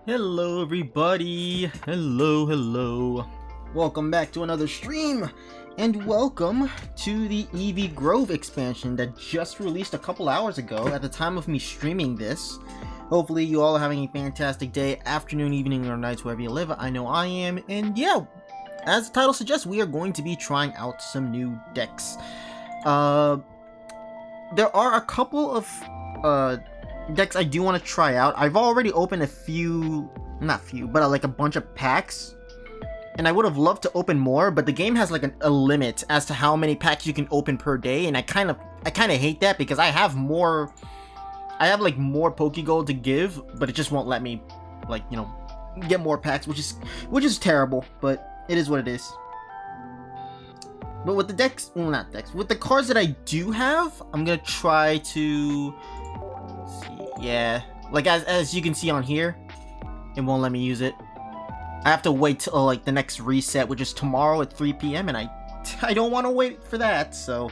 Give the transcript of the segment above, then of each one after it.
Hello everybody, hello. Welcome back to another stream, and welcome to the Eevee Grove expansion that just released a couple hours ago at the time of me streaming this. Hopefully you all are having a fantastic day, afternoon, evening, or night wherever you live. I know I am, and yeah, as the title suggests, we are going to be trying out some new decks. There are a couple of decks I do want to try out. I've already opened a bunch of packs, and I would have loved to open more, but the game has like a limit as to how many packs you can open per day, and I kind of hate that because I have more Pokegold to give, but it just won't let me get more packs, which is terrible, but it is what it is. But with the decks, well, not decks, with the cards that I do have, I'm gonna try to yeah, like as you can see on here, it won't let me use it. I have to wait till like the next reset, which is tomorrow at 3 p.m. and I don't want to wait for that. So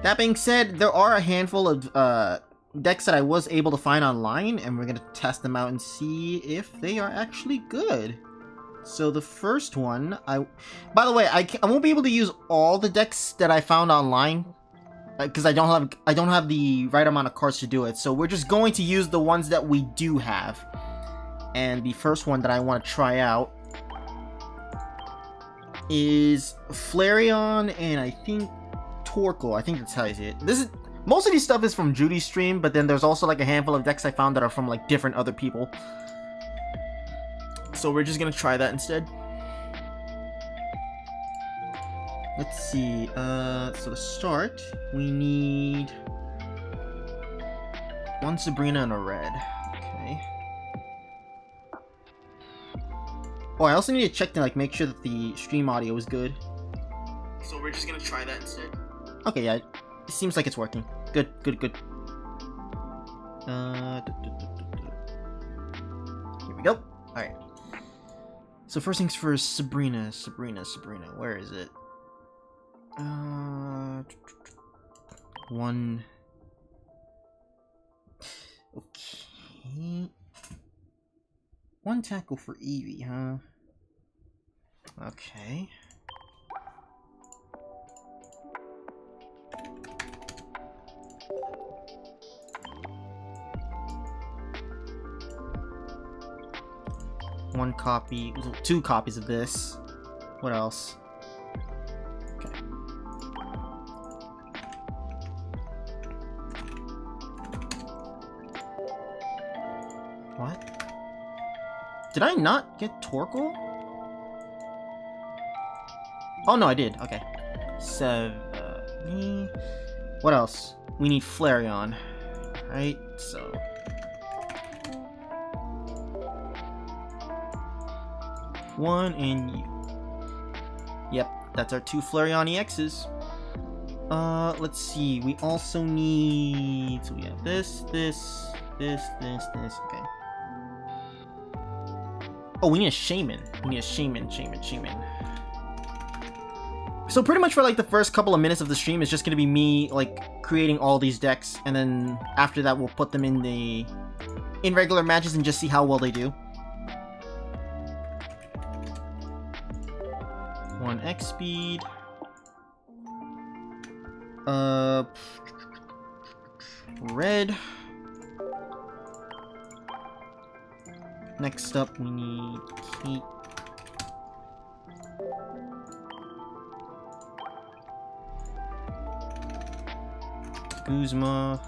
that being said, there are a handful of decks that I was able to find online, and we're gonna test them out and see if they are actually good. So the first one, by the way, I won't be able to use all the decks that I found online, because I don't have the right amount of cards to do it. So we're just going to use the ones that we do have. And the first one that I want to try out is Flareon and I think Torkoal. I think that's how you say it. Most of these stuff is from Judy's stream, but then there's also like a handful of decks I found that are from like different other people. So we're just gonna try that instead. Let's see, so to start, we need one Sabrina and a red. Okay. Oh, I also need to check to make sure that the stream audio is good. So we're just gonna try that instead. Okay, yeah, it seems like it's working. Good. Here we go. Alright. So first things first, Sabrina. Where is it? One. Okay. One tackle for Eevee, huh? Okay. One copy, two copies of this. What else? Okay. What? Did I not get Torkoal? Oh no, I did. Okay. So, what else? We need Flareon, right? So. One and you. Yep, that's our two Flareon EXs. Let's see. We also need. So we have this. Okay. Oh, we need a Shaman. Shaman. So pretty much for like the first couple of minutes of the stream is just gonna be me like creating all these decks, and then after that we'll put them in regular matches and just see how well they do. One X speed. Red. Next up, we need Kate. Guzma.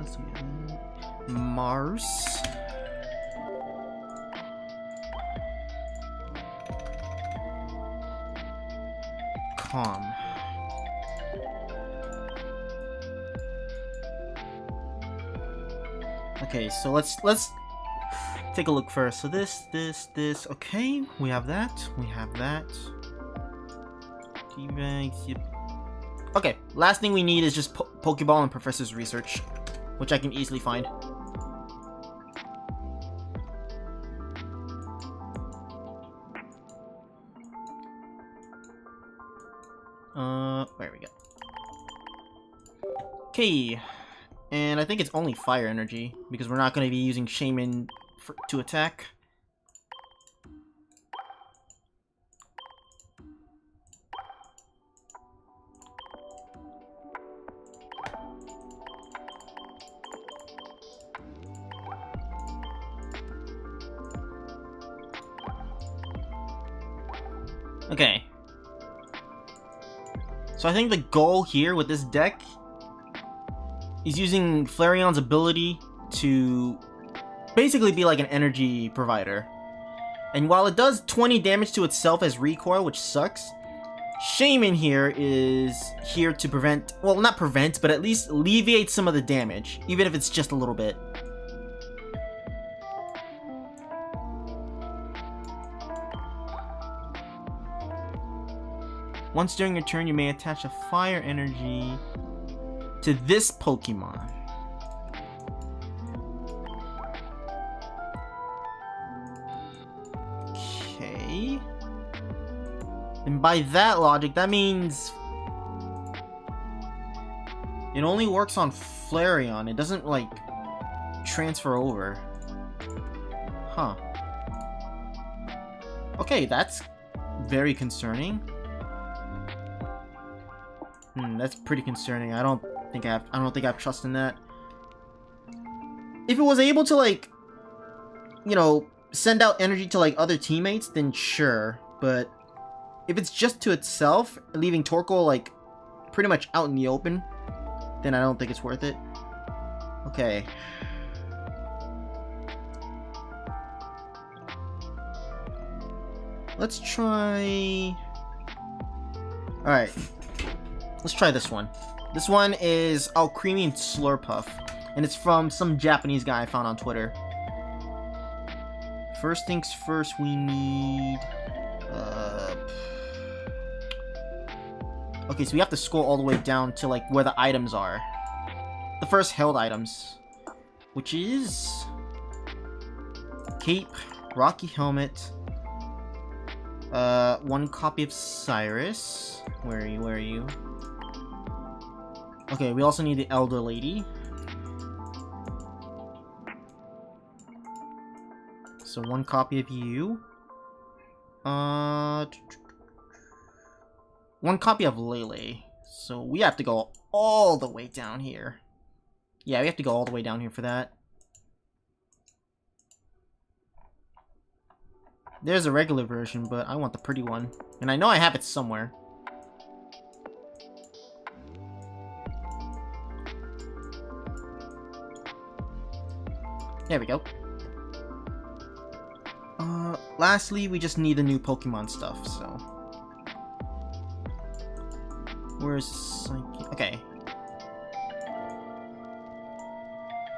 So Mars. Calm. Okay, so let's take a look first. So this. Okay, we have that. T-Bags, yep. Okay, last thing we need is just Pokeball and Professor's Research, which I can easily find. There we go. Okay. And I think it's only fire energy, because we're not going to be using Shaman to attack. Okay. So I think the goal here with this deck is using Flareon's ability to basically be like an energy provider. And while it does 20 damage to itself as recoil, which sucks, Shaman here is here to prevent, well, not prevent, but at least alleviate some of the damage, even if it's just a little bit. Once during your turn, you may attach a fire energy to this Pokemon. Okay. And by that logic, that means it only works on Flareon. It doesn't, like, transfer over. Huh. Okay, that's very concerning. That's pretty concerning. I don't think I have trust in that. If it was able to, like, you know, send out energy to, like, other teammates, then sure. But if it's just to itself, leaving Torkoal, like, pretty much out in the open, then I don't think it's worth it. Okay. Let's try... Alright. Let's try this one. This one is Alcremie and Slurpuff, and it's from some Japanese guy I found on Twitter. First things first, we need... Okay, so we have to scroll all the way down to, like, where the items are. The first held items, which is... Cape, Rocky Helmet, one copy of Cyrus. Where are you? Okay, we also need the Elder Lady. So one copy of you. One copy of Lele. So we have to go all the way down here. Yeah, we have to go all the way down here for that. There's a regular version, but I want the pretty one. And I know I have it somewhere. There we go. Lastly, we just need the new Pokemon stuff, so... Where's Psyche? Okay.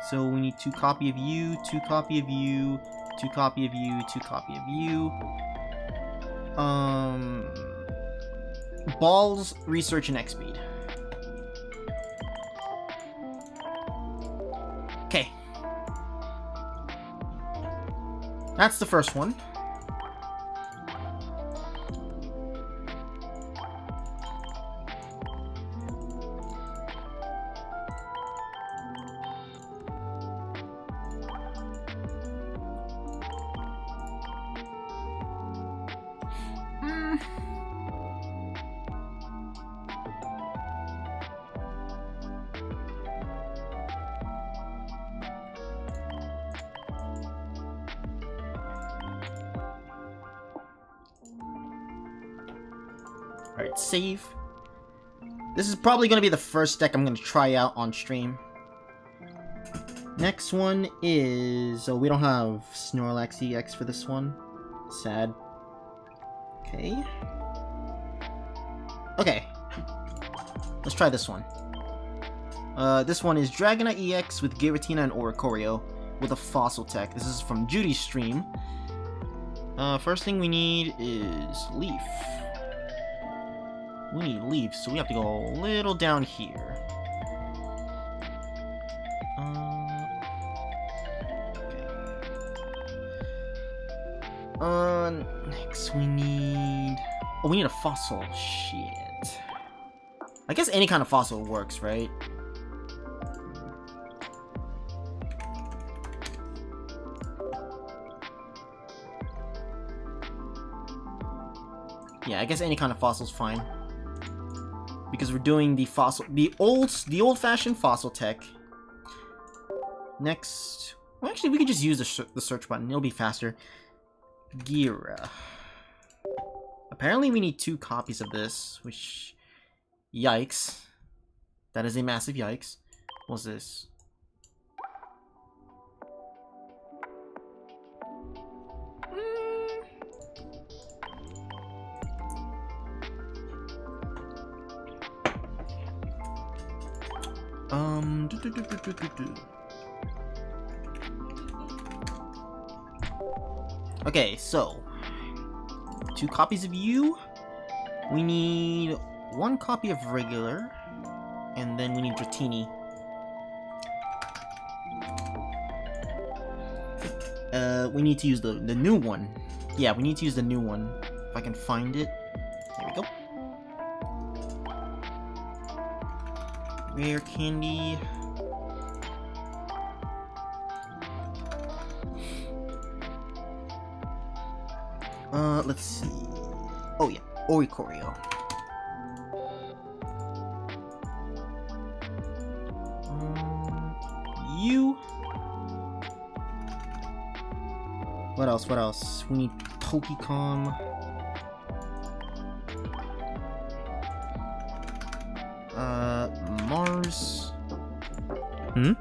So we need 2 copy of you, 2 copy of you, 2 copy of you, 2 copy of you. Balls, Research, and X-Speed. Okay. That's the first one. Alright, save. This is probably going to be the first deck I'm going to try out on stream. Next one is... Oh, we don't have Snorlax EX for this one. Sad. Okay. Okay. Let's try this one. This one is Dragonite EX with Giratina and Oricorio with a Fossil Tech. This is from Judy's stream. First thing we need is Leaf. We need Leaf, so we have to go a little down here. Okay. Next we need... Oh, we need a Fossil. Shit. I guess any kind of fossil works, right? Yeah, I guess any kind of fossil's fine. Because we're doing the old-fashioned fossil tech. Next, well, actually, we could just use the search button. It'll be faster. Gira. Apparently, we need 2 copies of this, which, yikes. That is a massive yikes. What's this? Okay, so 2 copies of you. We need 1 copy of regular, and then we need Dratini. We need to use the new one. Yeah, we need to use the new one. If I can find it. There we go. Rare candy. Let's see. Oh yeah, Oricorio. You. What else? What else? We need Pokecom. Mars. Hmm?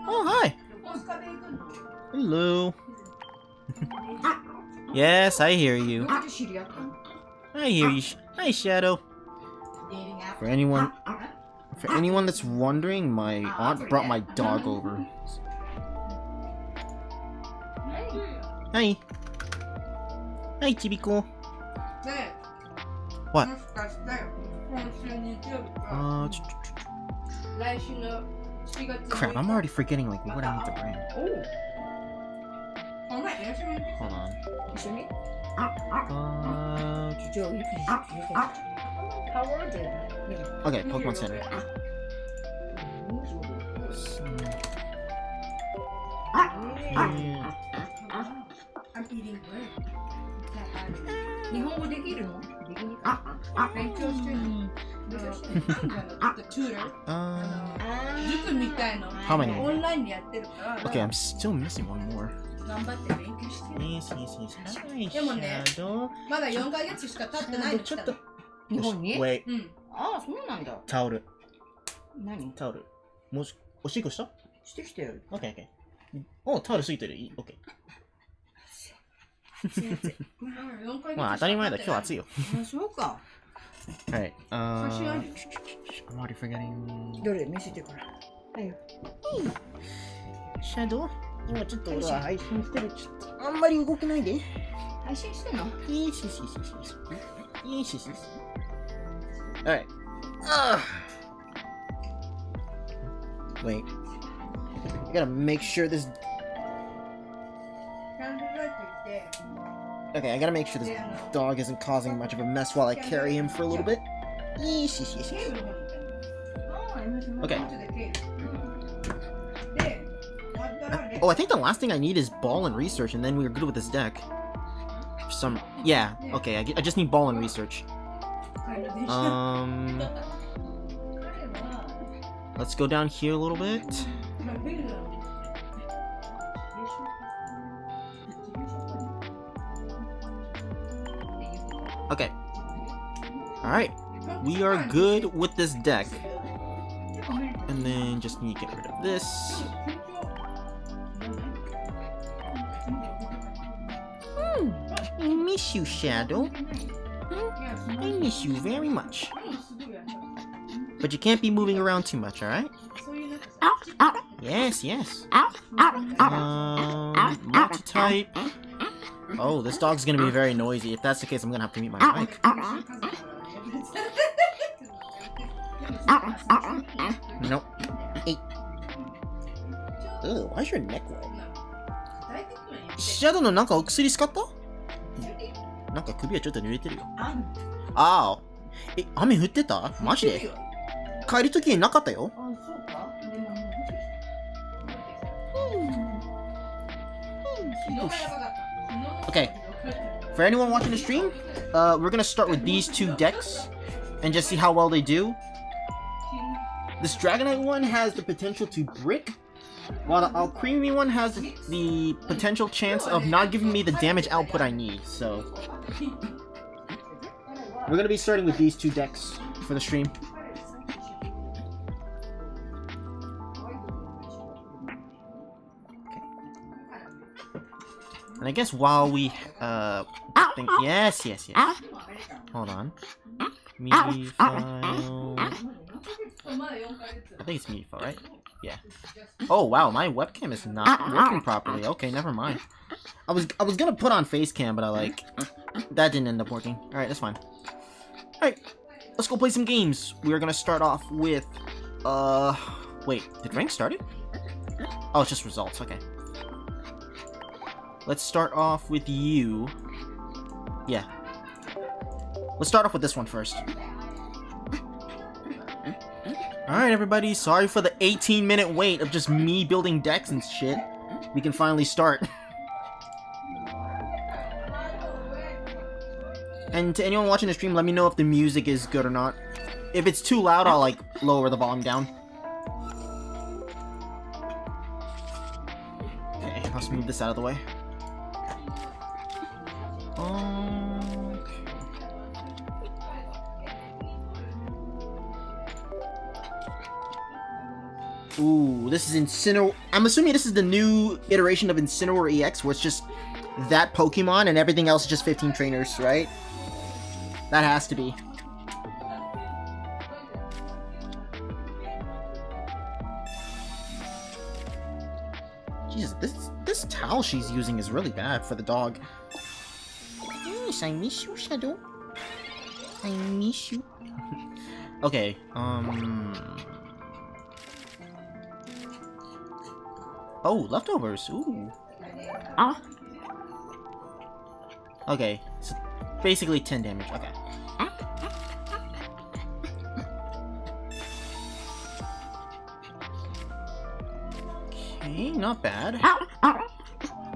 Oh, hi. Hello. Yes, I hear you. I hear you. Hi, Shadow. For anyone that's wondering, my aunt brought my dog over. Hi. Hi, Chibiko. What? Crap, I'm already forgetting like what I need to bring. Hold on. Okay, Pokemon Center. I'm eating bread. 日本語できるの？できにくい。勉強してるの。The tutor. 塾みたいの。How many? オンラインでやってるから。Okay, I'm still missing one more. 頑張って勉強してる。Yes. でもね、まだ4ヶ月しか経ってないの。ちょっと。日本に？ Wait. うん。ああ、そうなんだ。タオル。何？タオル。もし、おしっこした？してきたよ。Okay. お、タオルついてる。Okay. まあ当たり前だ、今日暑いよ。あ、そうか。Alright, I'm already forgetting. どれ見せてから。はいよ。シャドウ？今ちょっと俺は配信してる。ちょっとあんまり動けないで。配信してんの？いいし。Alright. Wait. I gotta make sure this. Okay, I gotta make sure this dog isn't causing much of a mess while I carry him for a little bit. Okay. Oh, I think the last thing I need is ball and research, and then we're good with this deck. Yeah, okay, I just need ball and research. Let's go down here a little bit. Okay. Alright. We are good with this deck. And then just need to get rid of this. I miss you, Shadow. I miss you very much. But you can't be moving around too much, alright? Yes. Multi-type. Oh, this dog's gonna be very noisy. If that's the case, I'm gonna have to mute my mic. Nope. 8. Ugh, why's your neck wet? シャドウのなんかお薬使った？なんか首はちょっと濡れてるよ。ああ。え、雨降ってた？マジで？帰るときになかったよ。あ、そうか。でももうOkay, for anyone watching the stream, we're gonna start with these two decks and just see how well they do. This Dragonite one has the potential to brick, while the Alcremie one has the potential chance of not giving me the damage output I need, so... We're gonna be starting with these two decks for the stream. And I guess while we, think... Yes. Hold on. Media file... I think it's media file, right? Yeah. Oh, wow, my webcam is not working properly. Okay, never mind. I was gonna put on face cam, but that didn't end up working. Alright, that's fine. Alright, let's go play some games. We're gonna start off with, wait, did rank started? Oh, it's just results, okay. Let's start off with you. Yeah. Let's start off with this one first. Alright, everybody, sorry for the 18-minute wait of just me building decks and shit. We can finally start. And to anyone watching the stream, let me know if the music is good or not. If it's too loud, I'll, like, lower the volume down. Okay, let's move this out of the way. Ooh, this is Incineroar. I'm assuming this is the new iteration of Incineroar EX, where it's just that Pokemon and everything else is just 15 trainers, right? That has to be. Jesus, this towel she's using is really bad for the dog. Yes, I miss you, Shadow. I miss you. Okay, Oh, leftovers. Ooh. Okay, so basically 10 damage. Okay. Okay, not bad.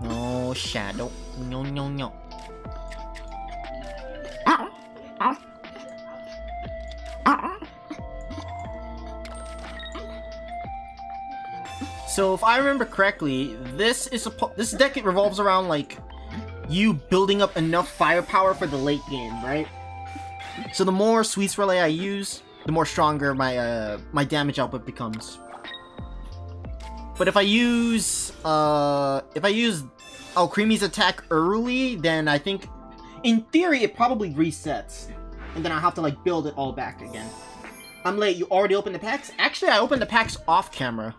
No, Shadow. No. So if I remember correctly, this deck it revolves around like you building up enough firepower for the late game, right? So the more Sweets Relay I use, the more stronger my damage output becomes. But if I use Alcremie's attack early, then I think in theory it probably resets, and then I'll have to like build it all back again. I'm late. You already opened the packs? Actually, I opened the packs off camera.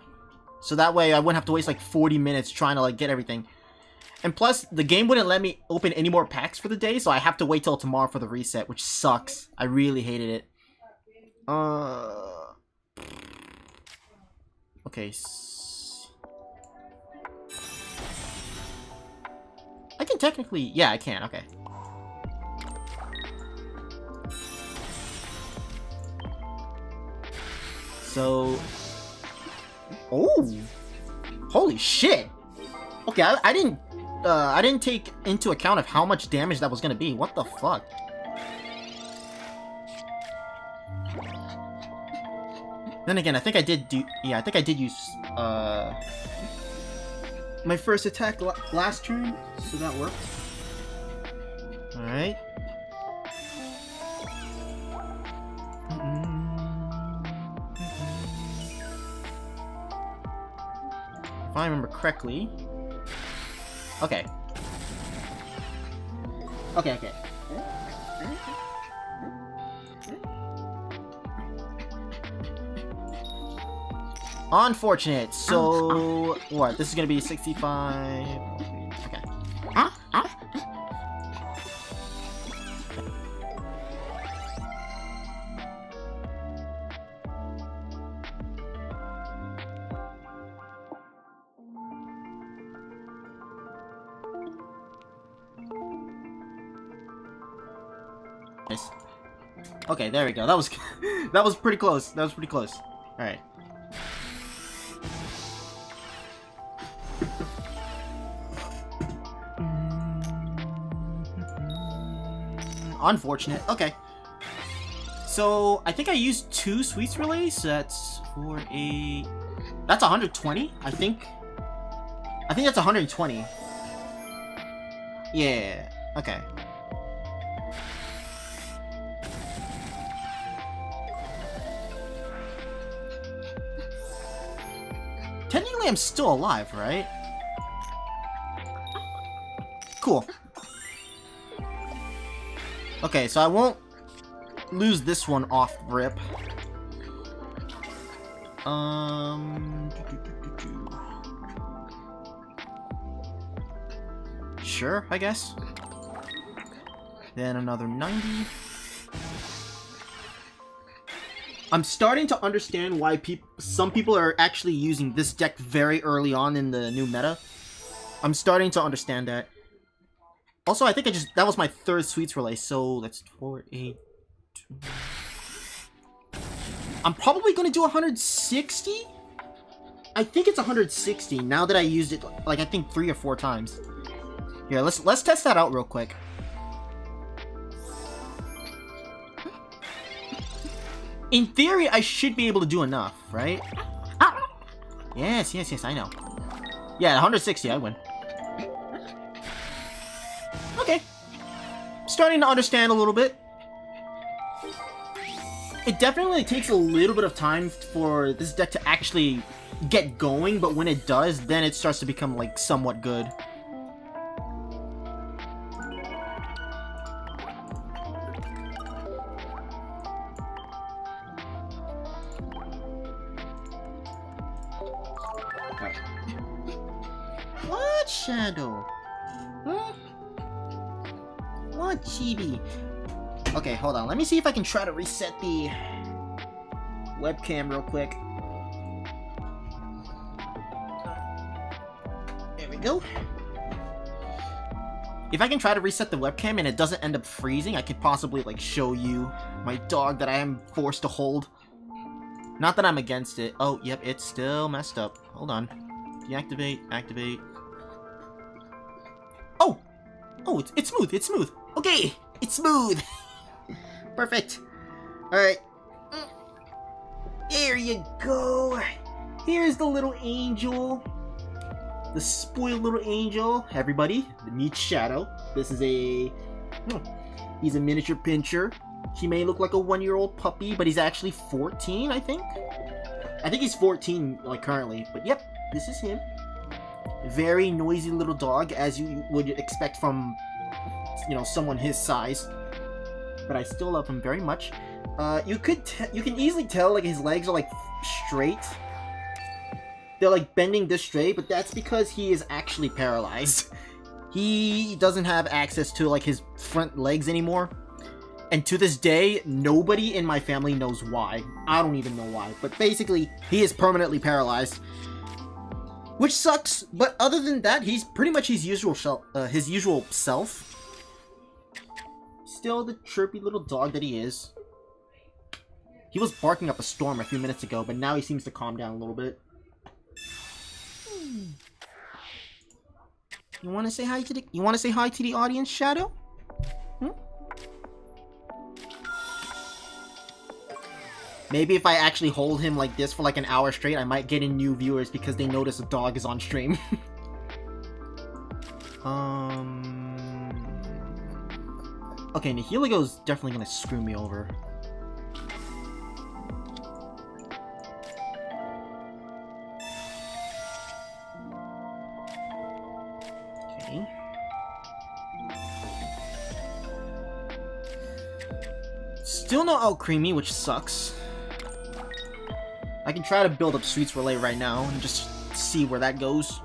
So that way I wouldn't have to waste like 40 minutes trying to like get everything. And plus, the game wouldn't let me open any more packs for the day, so I have to wait till tomorrow for the reset, which sucks. I really hated it. Okay. I can technically... Yeah, I can. Okay. So... Oh! Holy shit! Okay, I didn't take into account of how much damage that was gonna be. What the fuck? Then again, I think I did use, my first attack last turn, so that worked. Alright. If I remember correctly... Okay. Okay. Unfortunate. So... What? This is gonna be 65... Okay. Nice. Okay, there we go. That was that was pretty close. That was pretty close. All right. Unfortunate. Okay. So I think I used 2 sweets relays. So that's for a. That's 120. I think that's 120. Yeah. Okay. Technically, I'm still alive, right? Cool. Okay, so I won't lose this one off rip. Sure, I guess. Then another 90. I'm starting to understand why some people are actually using this deck very early on in the new meta. I'm starting to understand that. Also, I think that was my 3rd sweets relay, so that's 4, 8, 2. I'm probably gonna do 160? I think it's 160 now that I used it, like, I think 3 or 4 times. Here, let's test that out real quick. In theory, I should be able to do enough, right? Yes, I know. Yeah, 160, I win. Okay. Starting to understand a little bit. It definitely takes a little bit of time for this deck to actually get going, but when it does, then it starts to become, like, somewhat good. What, Shadow? Huh? What, Chibi? Okay, hold on. Let me see if I can try to reset the webcam real quick. There we go. If I can try to reset the webcam and it doesn't end up freezing, I could possibly, like, show you my dog that I am forced to hold. Not that I'm against it. Oh, yep, it's still messed up. Hold on. Deactivate, activate. Oh! Oh, it's smooth, it's smooth. Okay, it's smooth. Perfect. Alright. There you go. Here's the little angel. The spoiled little angel. Everybody, meet Shadow. This is he's a miniature pinscher. He may look like a 1-year-old puppy, but he's actually 14, I think. I think he's 14, like, currently. But yep, this is him. Very noisy little dog, as you would expect from, you know, someone his size. But I still love him very much. You can easily tell, like, his legs are, like, straight. They're, like, bending this straight, but that's because he is actually paralyzed. He doesn't have access to, like, his front legs anymore. And to this day, nobody in my family knows why. I don't even know why. But basically, he is permanently paralyzed. Which sucks, but other than that, he's pretty much his usual self. Still the chirpy little dog that he is. He was barking up a storm a few minutes ago, but now he seems to calm down a little bit. You want to say hi to the audience, Shadow? Hmm? Maybe if I actually hold him like this for like an hour straight, I might get in new viewers because they notice a dog is on stream. Okay, Nihiligo's definitely gonna screw me over. Okay. Still no out creamy, which sucks. I can try to build up Sweets Relay right now and just see where that goes.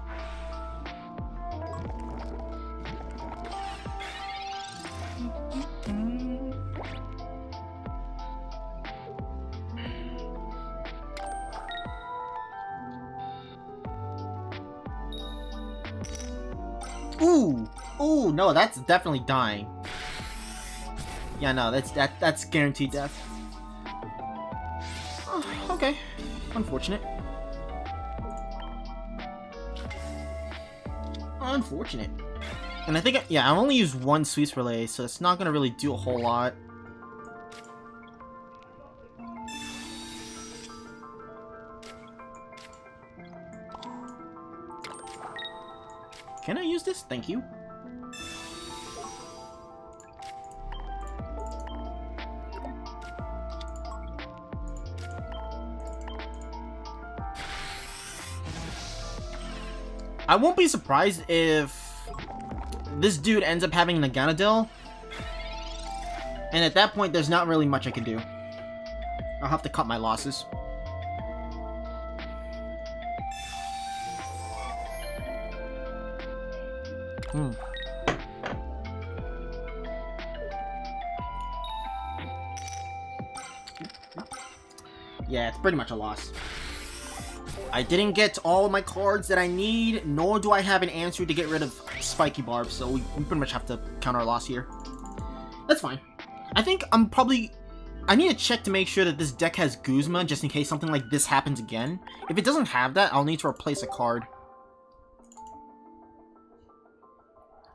Ooh! Ooh, no, that's definitely dying. Yeah, no, that's guaranteed death. Oh, okay. Unfortunate. Unfortunate. And I think, yeah, I only used one Sweets Relay, so it's not gonna really do a whole lot. Can I use this? Thank you. I won't be surprised if this dude ends up having an Ganadel, and at that point there's not really much I can do. I'll have to cut my losses. Yeah, it's pretty much a loss. I didn't get all my cards that I need, nor do I have an answer to get rid of Spiky Barb, so we pretty much have to count our loss here. That's fine. I think I need to check to make sure that this deck has Guzma, just in case something like this happens again. If it doesn't have that, I'll need to replace a card.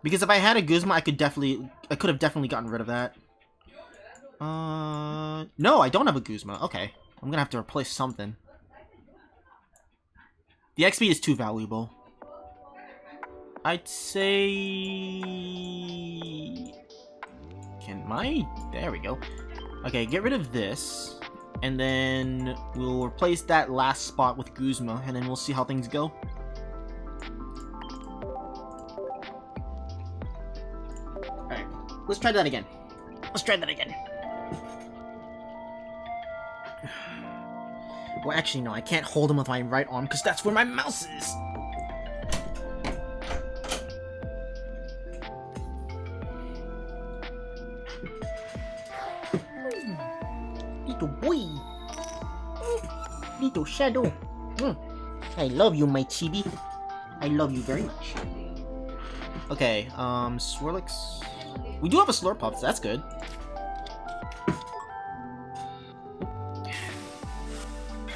Because if I had a Guzma, I could have definitely gotten rid of that. No, I don't have a Guzma. Okay. I'm gonna have to replace something. The XP is too valuable. I'd say... There we go. Okay, get rid of this. And then we'll replace that last spot with Guzma, and then we'll see how things go. Alright, let's try that again. Let's try that again. Well, actually, no, I can't hold him with my right arm, because that's where my mouse is! Little boy! Little shadow! I love you, my chibi. I love you very much. Okay, Swirlix... We do have a Slurpuff, so that's good.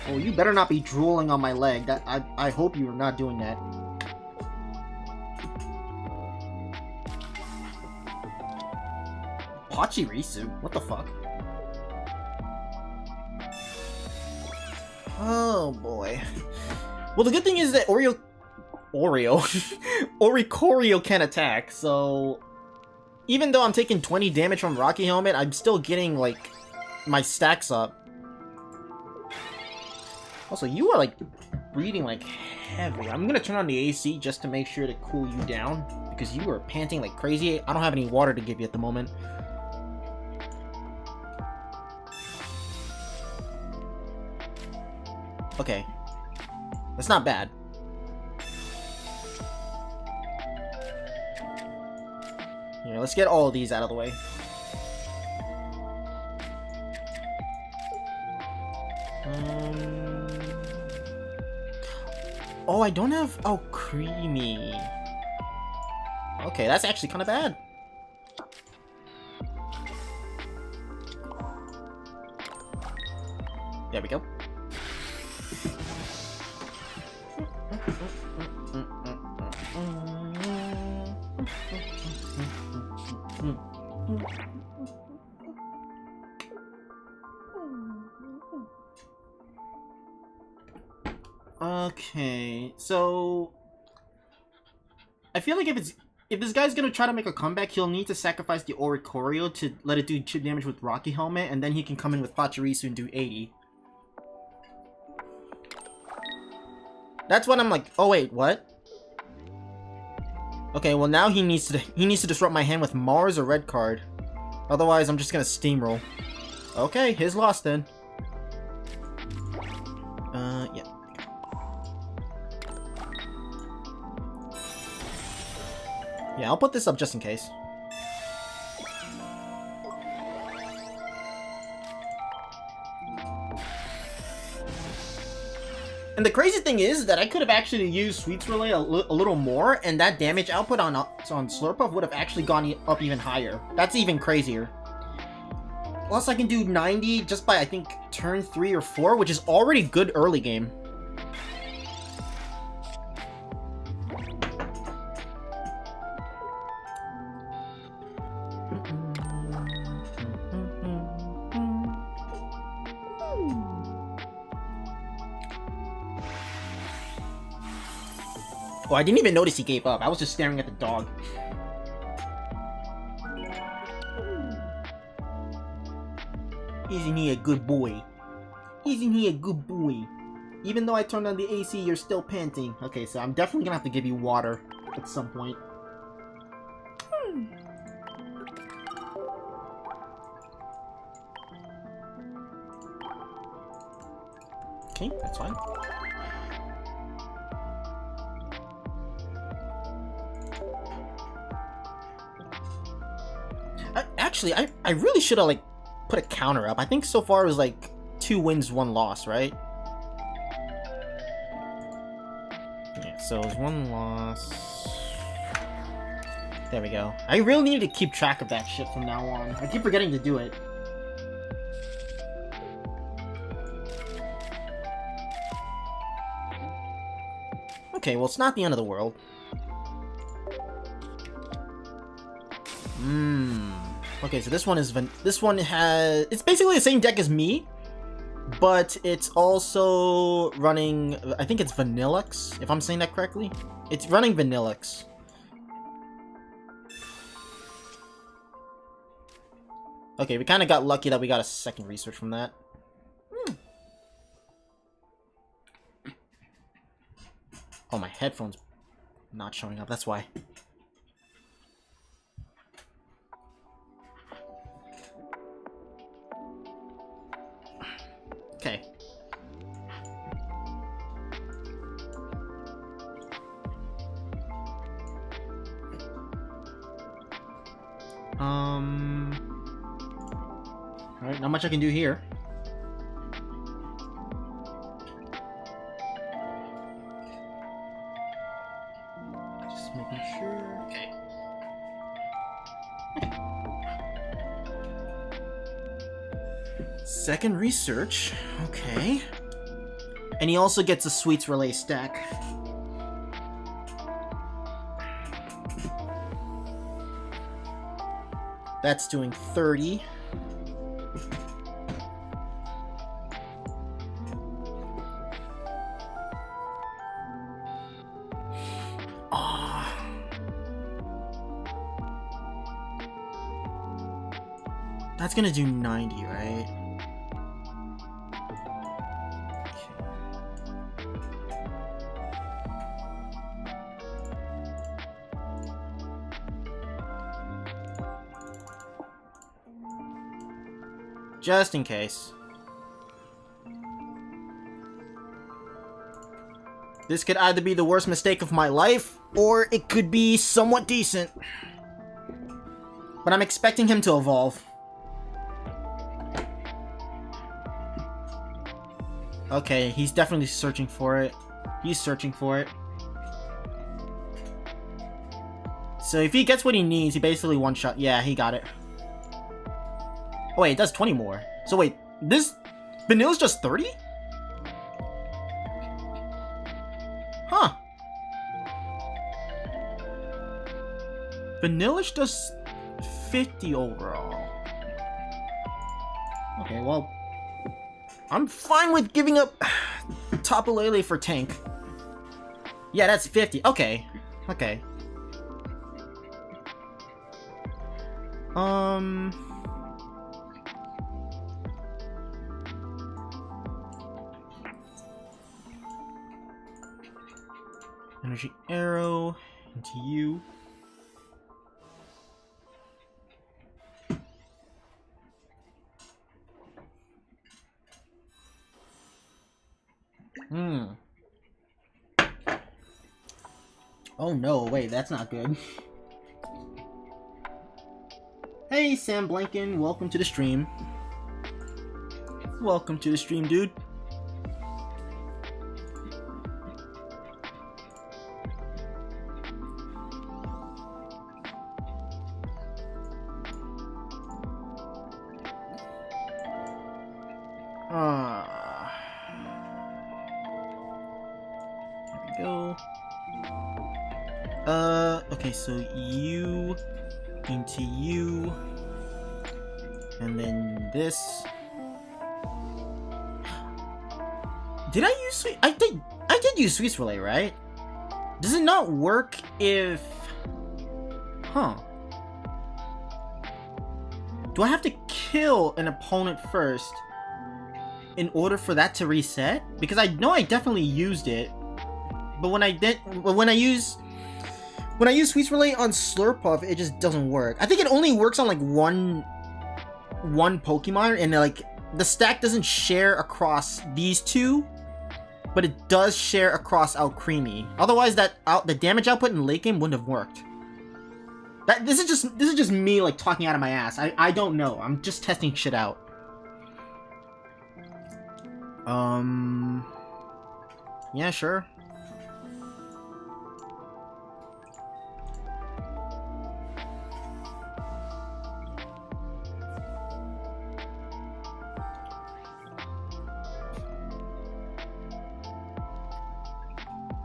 Oh, you better not be drooling on my leg. That I hope you are not doing that. Pachirisu? What the fuck? Oh boy. Well, the good thing is that Oricorio can attack, so even though I'm taking 20 damage from Rocky Helmet, I'm still getting, like, my stacks up. Also, you are, like, breathing like heavy. I'm gonna turn on the AC just to make sure to cool you down, because you are panting like crazy. I don't have any water to give you at the moment. Okay. That's not bad. Here, let's get all of these out of the way. Oh, I don't have... Oh, Creamy. Okay, that's actually kind of bad. There we go. Okay, so I feel like if this guy's gonna try to make a comeback, he'll need to sacrifice the Oricorio to let it do chip damage with Rocky Helmet, and then he can come in with Pachirisu and do 80. That's what I'm like. Oh wait, what? Okay, well now he needs to disrupt my hand with Mars or red card. Otherwise, I'm just gonna steamroll. Okay, his loss then. Yeah. Yeah, I'll put this up just in case. And the crazy thing is that I could have actually used Sweets Relay a little more, and that damage output on Slurpuff would have actually gone up even higher. That's even crazier. Plus I can do 90 just by, I think, turn 3 or 4, which is already good early game. Oh, I didn't even notice he gave up. I was just staring at the dog. Isn't he a good boy? Isn't he a good boy? Even though I turned on the AC, you're still panting. Okay, so I'm definitely gonna have to give you water at some point. Okay, that's fine. Actually, I really should have, like, put a counter up. I think so far it was, like, 2 wins, 1 loss, right? Yeah, so it was 1 loss. There we go. I really need to keep track of that shit from now on. I keep forgetting to do it. Okay, well, it's not the end of the world. Okay, so this one is it's basically the same deck as me, but it's also running, I think it's Vanillux, if I'm saying that correctly. It's running Vanillux. Okay, we kind of got lucky that we got a second research from that. Oh, my headphones not showing up, that's why. Okay. Alright, not much I can do here. Just making sure. Okay. Second research. Okay. And he also gets a Sweets Relay stack. That's doing 30. That's gonna do 90, right? Just in case. This could either be the worst mistake of my life, or it could be somewhat decent. But I'm expecting him to evolve. Okay, he's definitely searching for it. He's searching for it. So if he gets what he needs, he basically one-shot. Yeah, he got it. Oh wait, it does 20 more. So wait, this Vanilla's just 30? Huh. Vanillish does 50 overall. Okay, well, I'm fine with giving up Tapu Lele for tank. Yeah, that's 50. Okay. Okay. Energy arrow into you. Oh no, wait, that's not good. Hey, Sam Blanken, welcome to the stream. Welcome to the stream, dude. There we go. Okay, so you into you, and then this. Did I use sweet? I did use Sweets Relay, right? Does it not work if... Huh. Do I have to kill an opponent first in order for that to reset? Because I know I definitely used it, but when I use Sweets Relay on Slurpuff, it just doesn't work. I think it only works on like one Pokemon, and like the stack doesn't share across these two, but it does share across Alcremie. Otherwise, the damage output in late game wouldn't have worked. This is just me like talking out of my ass. I don't know. I'm just testing shit out. Yeah, sure.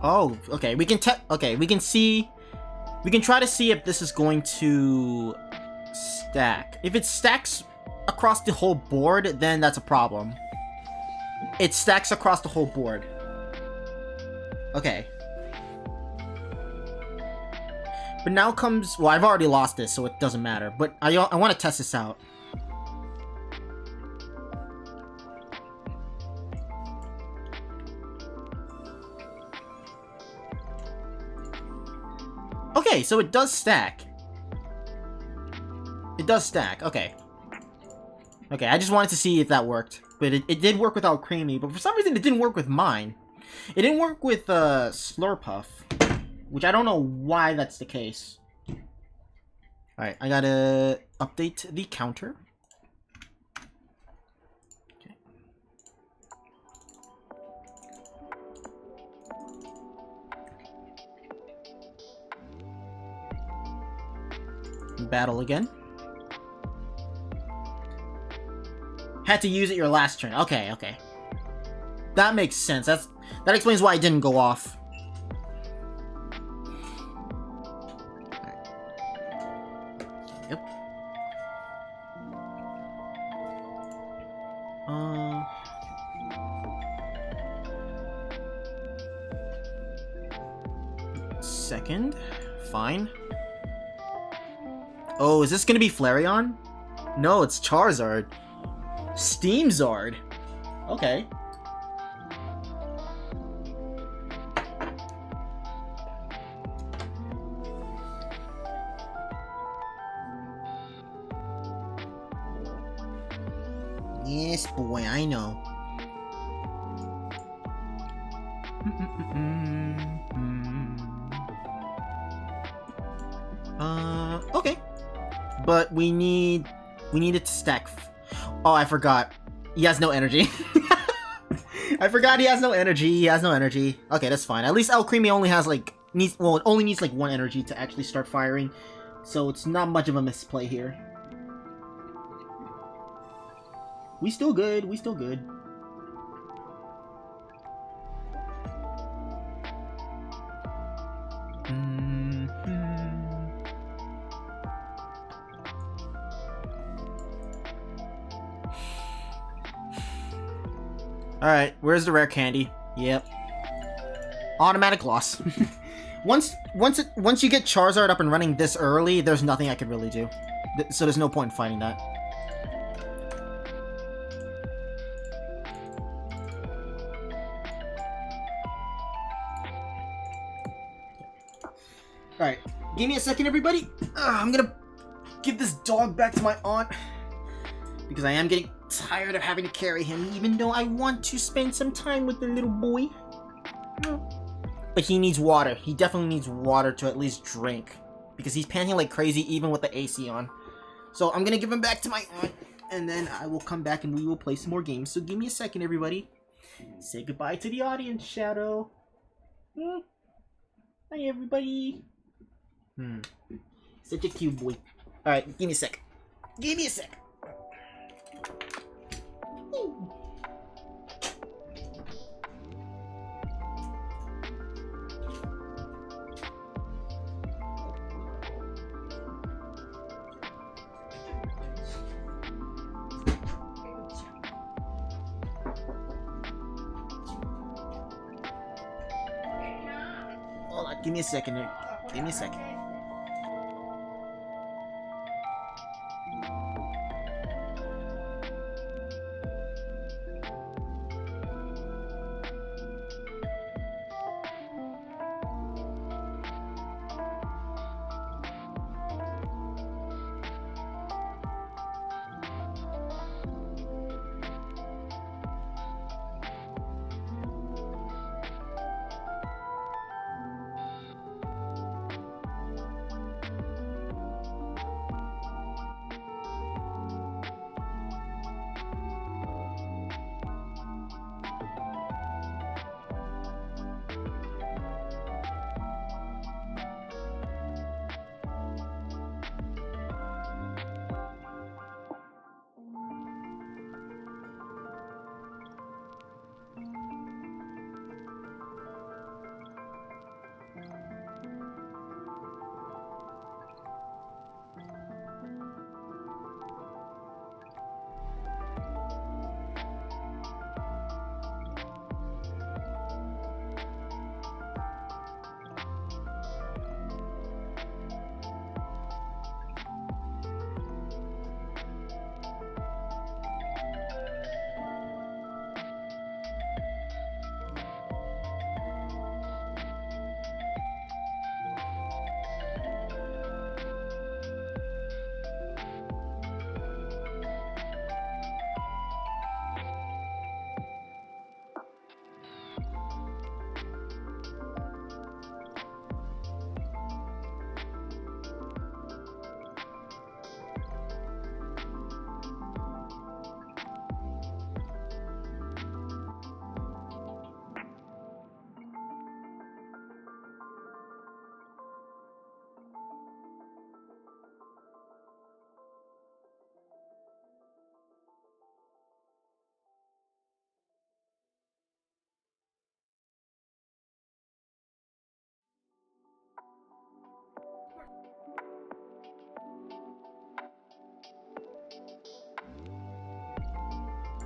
Oh, okay. We can see. We can try to see if this is going to stack. If it stacks across the whole board, then that's a problem. It stacks across the whole board. Okay. But now comes... Well, I've already lost this, so it doesn't matter. But I want to test this out. Okay, so it does stack. It does stack, okay. Okay, I just wanted to see if that worked. But it did work with Alcremie, but for some reason it didn't work with mine. It didn't work with Slurpuff, which I don't know why that's the case. Alright, I gotta update the counter. Battle again. Had to use it your last turn. Okay, okay. That makes sense. That explains why I didn't go off. Yep. Second. Fine. Oh, is this gonna be Flareon? No, it's Charizard. Steamzard. Okay. Yes, boy, I know. Okay. But we need it to stack. Oh, I forgot. He has no energy. I forgot he has no energy. He has no energy. Okay, that's fine. At least Alcremie only has like it only needs like one energy to actually start firing. So it's not much of a misplay here. We still good. We still good. Alright, where's the rare candy? Yep. Automatic loss. Once you get Charizard up and running this early, there's nothing I could really do. So there's no point in fighting that. Alright, give me a second, everybody. I'm gonna give this dog back to my aunt. Because I am getting tired of having to carry him, even though I want to spend some time with the little boy. But he needs water. He definitely needs water to at least drink. Because he's panting like crazy even with the AC on. So I'm gonna give him back to my aunt. And then I will come back and we will play some more games. So give me a second, everybody. Say goodbye to the audience, Shadow. Hi, everybody. Such a cute boy. Alright, give me a sec. Give me a sec. Give me a second here. Give me a second.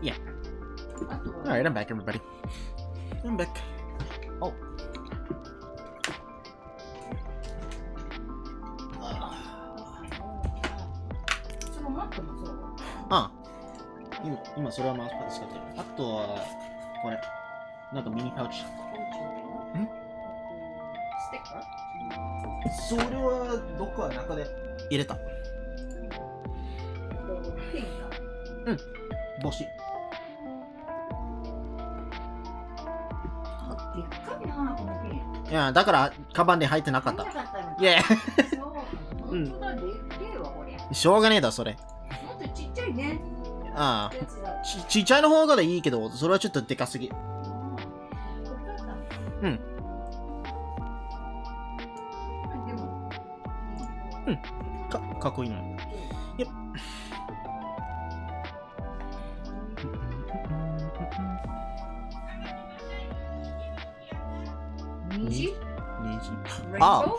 Yeah. Alright, I'm back, everybody. I'm back. Oh. Ah. 今それはマウスパッド使ってる。あとは、これ。なんかミニパウチ。ん？ステッカそれは、どっか中で入れた。ー？ペンか。うん。帽子。あ、でっかいな、このペン。いや、だから、カバンで入ってなかった。入んなかったのか。いや、そう、本当だ、でっけえわ、こりゃ。しょうがねえだ、それ。もっとちっちゃいね。あやつだ。あ。ちっちゃいの方がいいけど、それはちょっとでかすぎ。うん。でも、かっこいいの。よっ。虹？虹。レインボー？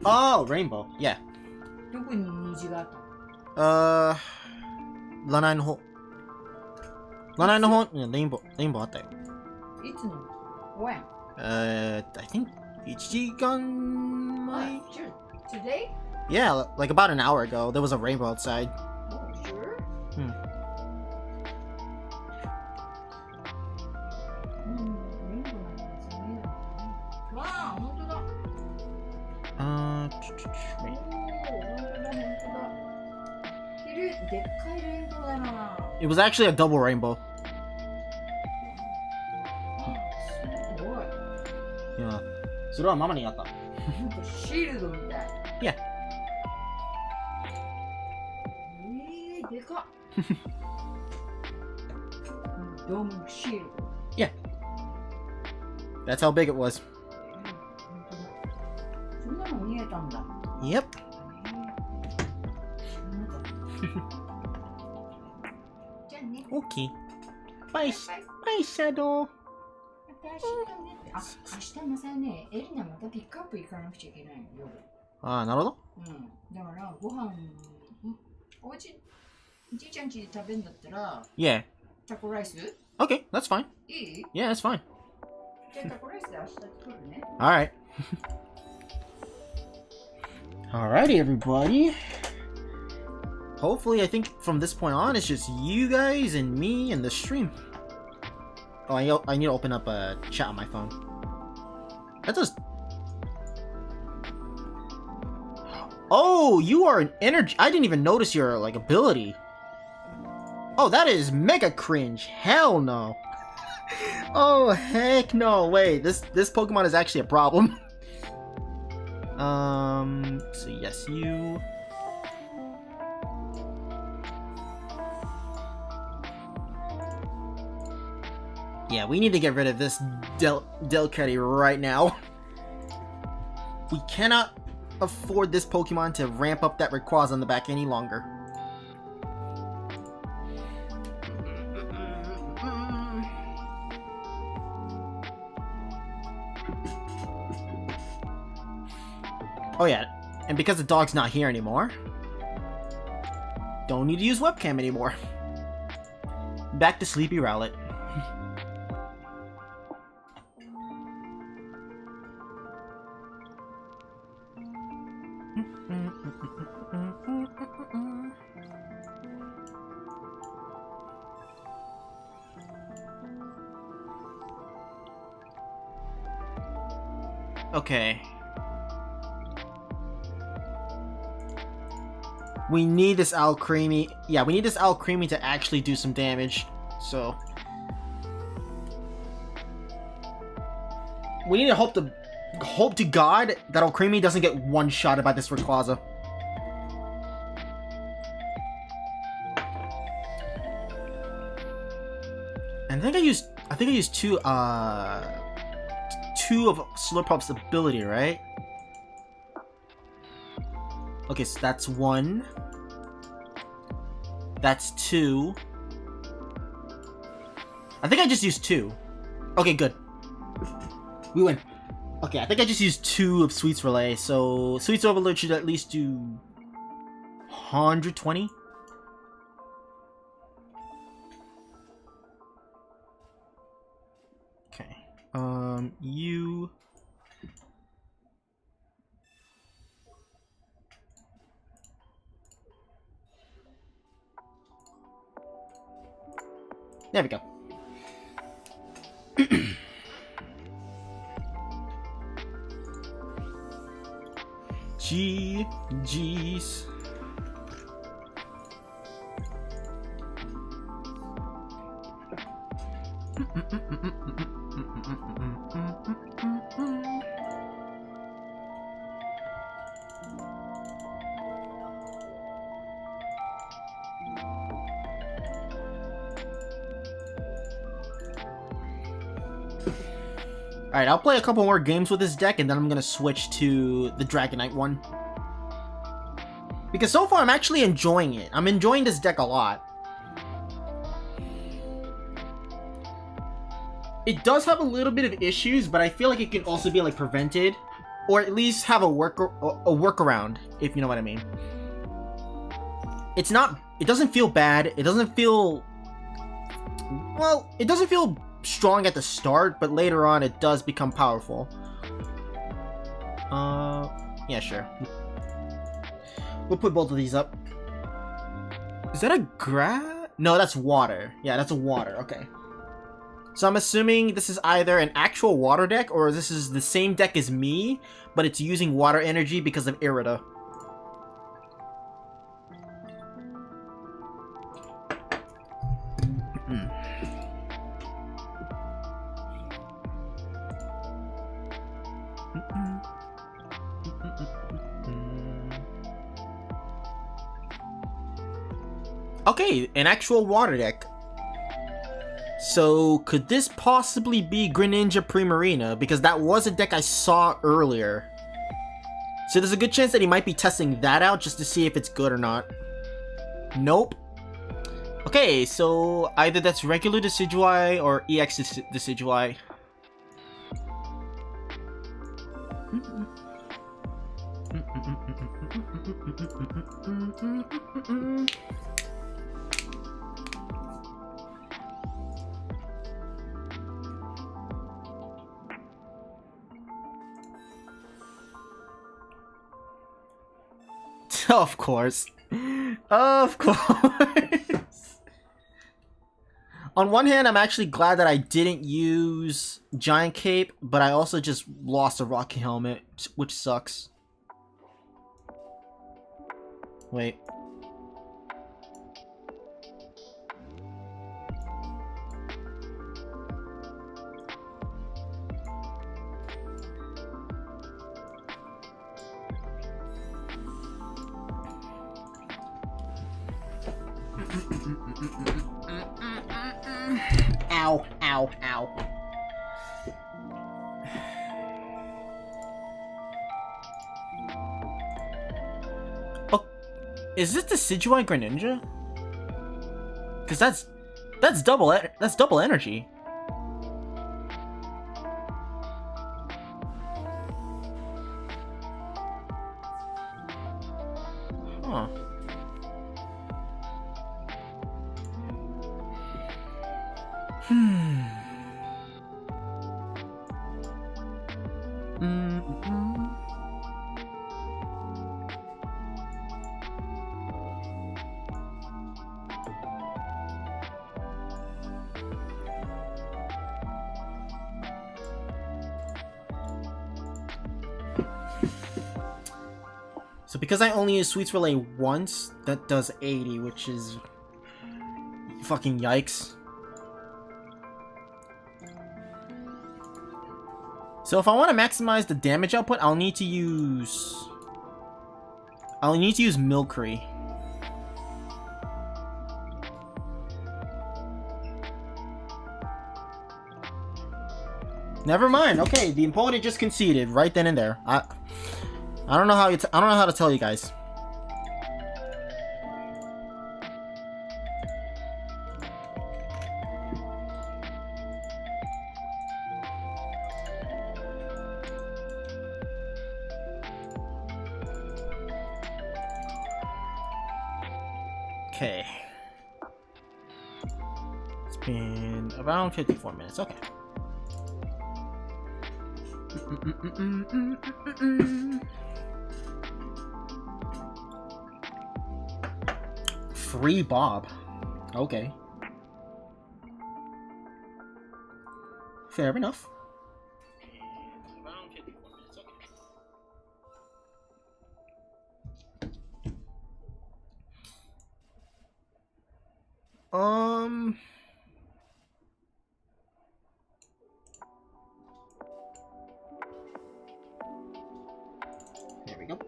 Oh, rainbow. Yeah. どこに虹があったの？ラナイの方。ラナイの方にレインボーあったよ。いつの？ When? I think 1時間前。Sure. Today? Yeah, like about an hour ago, there was a rainbow outside. Oh, sure. うん。レインボーなんかじゃ見えないもんね。わあ、本当だ。おー、本当だ、本当だ。でっかいレインボーだな。It was actually a double rainbow. すごい。いや、それはママにやった。なんかシールドみたい。いや。でかっ。ドームシールド。Yeah. That's how big it was. そんなの見えたんだ。Yep. じゃあね。Okay. Bye, bye, Shadow. あ、明日もさね、エリナまたピックアップ行かなくちゃいけないの、夜。ああ、なるほど。うん。だからご飯、おじいちゃん家で食べるんだったら、Yeah. タコライス Okay, that's fine. いい？ Yeah, that's fine. じゃあタコライスで明日作るね。Alright. Alrighty, everybody. Hopefully, I think from this point on, it's just you guys and me and the stream. Oh, I need to open up a chat on my phone. That does... Oh, you are an energy... I didn't even notice your, like, ability. Oh, that is mega cringe. Hell no. Oh, heck no. Wait, this Pokemon is actually a problem. So yes, you... Yeah, we need to get rid of this Delcatty right now. We cannot afford this Pokemon to ramp up that Rayquaza on the back any longer. Oh yeah, and because the dog's not here anymore, don't need to use webcam anymore. Back to Sleepy Rowlet. Okay. We need this Alcremie. Yeah, we need this Alcremie to actually do some damage. So we need to hope to God that Alcremie doesn't get one-shotted by this Rayquaza. And I think I used two of Slurpup's ability, right? Okay, so that's one. That's two. I think I just used two. Okay, good. We win. Okay, I think I just used two of Sweet's Relay, so Sweet's Overload should at least do 120. Okay. You... There we go. GG's. Alright, I'll play a couple more games with this deck, and then I'm gonna switch to the Dragonite one. Because so far, I'm actually enjoying it. I'm enjoying this deck a lot. It does have a little bit of issues, but I feel like it can also be, like, prevented. Or at least have a workaround, if you know what I mean. It's not... It doesn't feel bad. It doesn't feel... Well, it doesn't feel strong at the start, but later on it does become powerful. Yeah, sure. We'll put both of these up. Is that a grass? No, that's water. Yeah, that's a water. Okay. So I'm assuming this is either an actual water deck, or this is the same deck as me, but it's using water energy because of Irida. Okay, an actual water deck. So, could this possibly be Greninja Primarina? Because that was a deck I saw earlier. So there's a good chance that he might be testing that out just to see if it's good or not. Nope. Okay, so either that's regular Decidueye or EX Decidueye. Of course. Of course. On one hand, I'm actually glad that I didn't use Giant Cape, but I also just lost a Rocky Helmet, which sucks. Wait. Ow, ow, ow. Oh, is this the Sidgewine Greninja? Cause that's double energy. Huh. So because I only use Sweets Relay once, that does 80, which is fucking yikes. So if I want to maximize the damage output, I'll need to use Milcery. Never mind. Okay, the opponent just conceded right then and there. I don't know how I don't know how to tell you guys. Okay. It's been around 54 minutes. Okay. Free Bob. Okay. Fair enough. Around 54 minutes. Okay. There we go.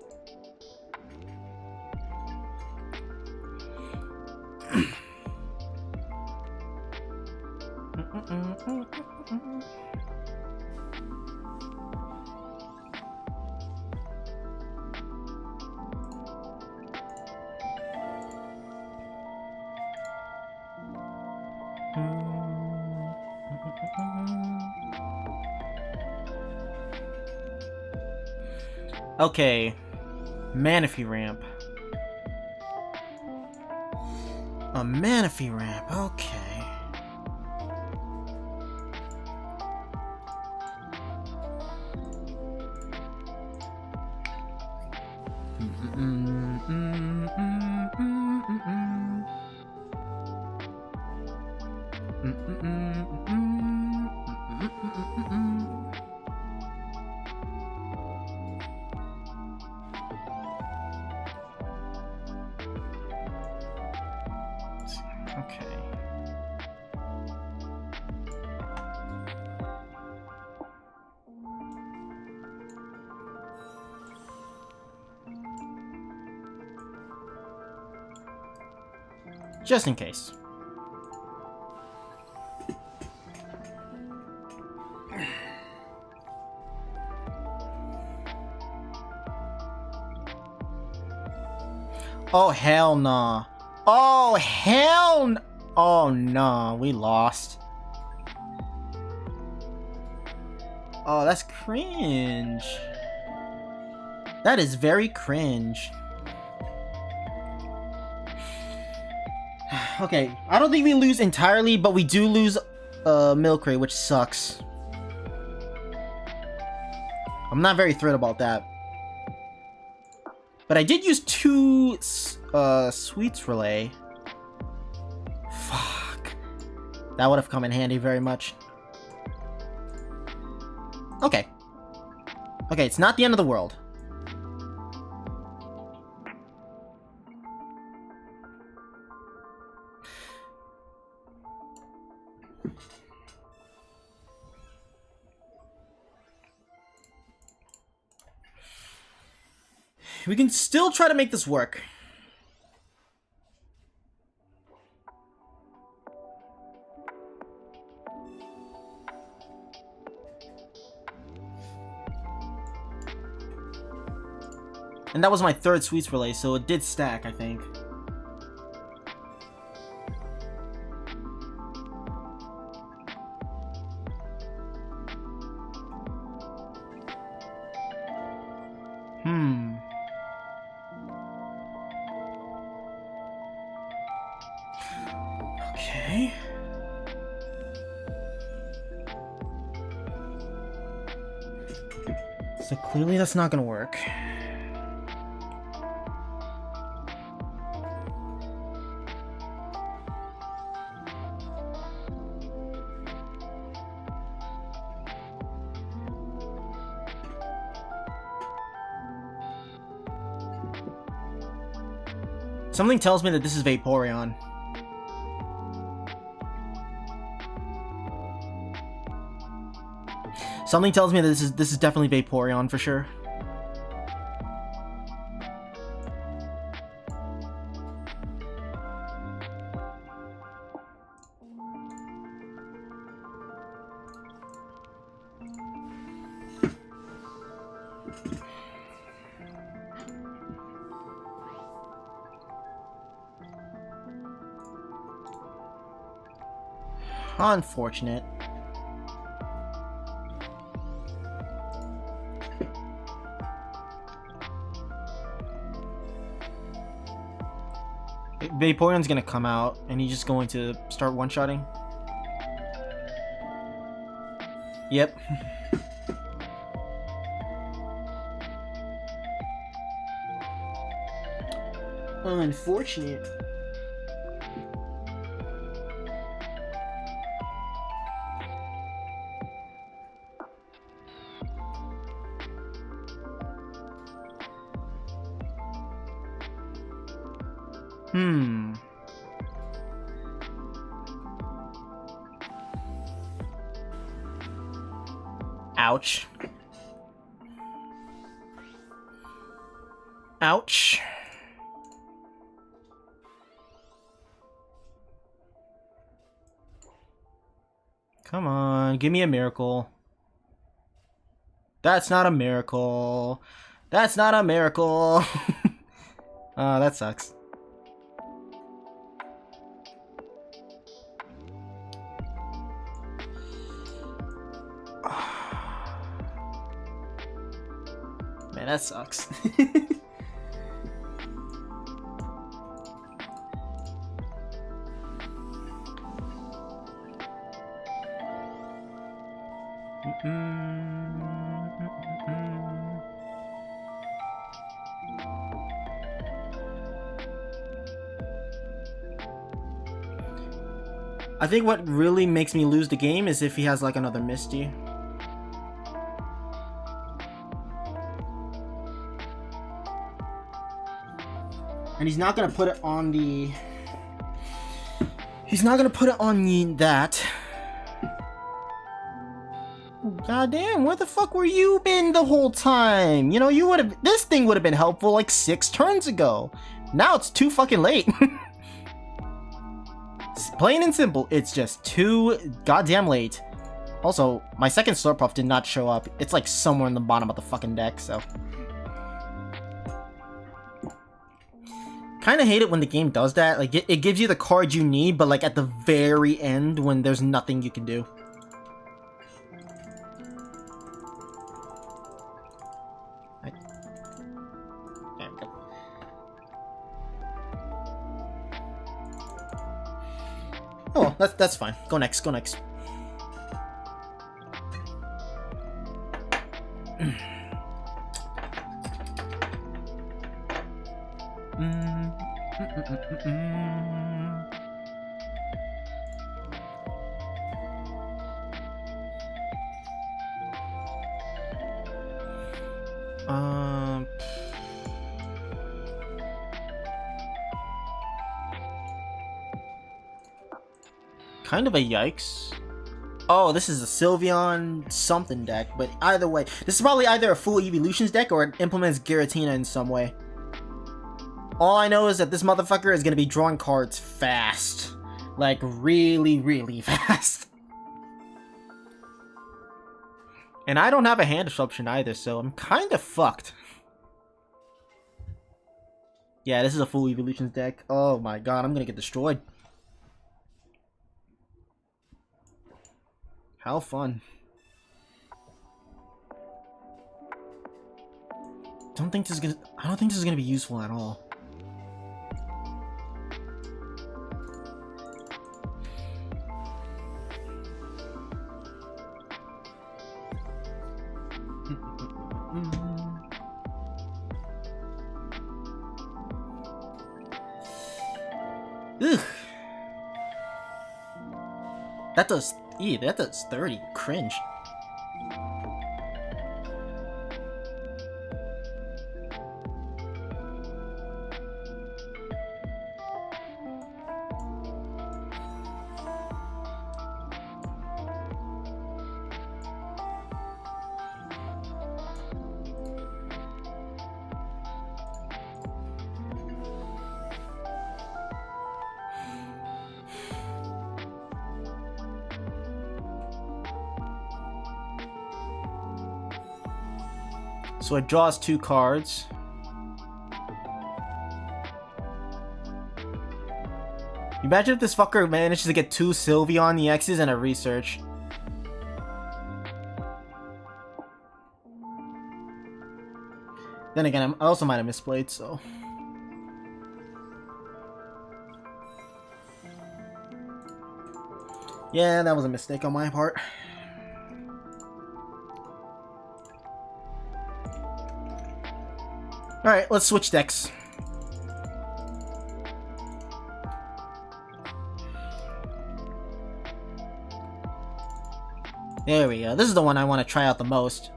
Okay, Manaphy ramp. A Manaphy ramp, okay. Okay. Just in case. Oh hell nah. Oh hell no. Oh no, we lost. Oh, that's cringe. That is very cringe. Okay, I don't think we lose entirely, but we do lose Milcery, which sucks. I'm not very thrilled about that. But I did use 2 sweets relay. Fuck. That would have come in handy very much. Okay. Okay, it's not the end of the world. We can still try to make this work. And that was my 3rd sweets relay, so it did stack, I think. Okay. So clearly that's not gonna work. Something tells me that this is Vaporeon. Something tells me that this is definitely Vaporeon for sure. Unfortunate. Vaporeon's gonna come out, and he's just going to start one-shotting. Yep. Unfortunate. Ouch. Ouch. Come on, give me a miracle. That's not a miracle. That's not a miracle. That sucks. Man, that sucks. I think what really makes me lose the game is if he has like another Misty. And he's not gonna put it on the... He's not gonna put it on that. Goddamn, where the fuck were you been the whole time? You know, you would have... This thing would have been helpful like 6 turns ago. Now it's too fucking late. It's plain and simple, it's just too goddamn late. Also, my second Slurpuff did not show up. It's like somewhere in the bottom of the fucking deck, so... Kind of hate it when the game does that. Like, it gives you the card you need, but like at the very end when there's nothing you can do. Oh, that's fine. Go next, go next. Um. Kind of a yikes. Oh, this is a Sylveon something deck, but either way, this is probably either a full Evolutions deck or it implements Giratina in some way. All I know is that this motherfucker is gonna be drawing cards fast. Like, really, really fast. And I don't have a hand disruption either, so I'm kind of fucked. Yeah, this is a full Evolutions deck. Oh my god, I'm gonna get destroyed. How fun. I don't think this is gonna be useful at all. Ugh. That does 30. Cringe. So it draws 2 cards. Imagine if this fucker manages to get 2 Sylveon EXs and a research. Then again, I also might have misplayed, so... Yeah, that was a mistake on my part. Alright, let's switch decks. There we go. This is the one I want to try out the most.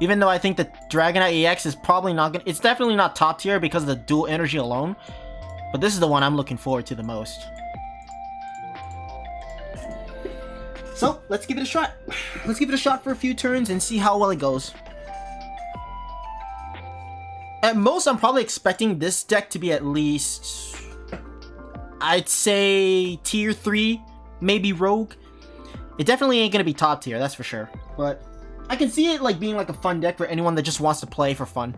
Even though I think the Dragonite EX is probably not gonna... It's definitely not top tier because of the dual energy alone. But this is the one I'm looking forward to the most. So, let's give it a shot. Let's give it a shot for a few turns and see how well it goes. At most, I'm probably expecting this deck to be at least... I'd say tier 3, maybe Rogue. It definitely ain't gonna be top tier, that's for sure. But I can see it like being like a fun deck for anyone that just wants to play for fun.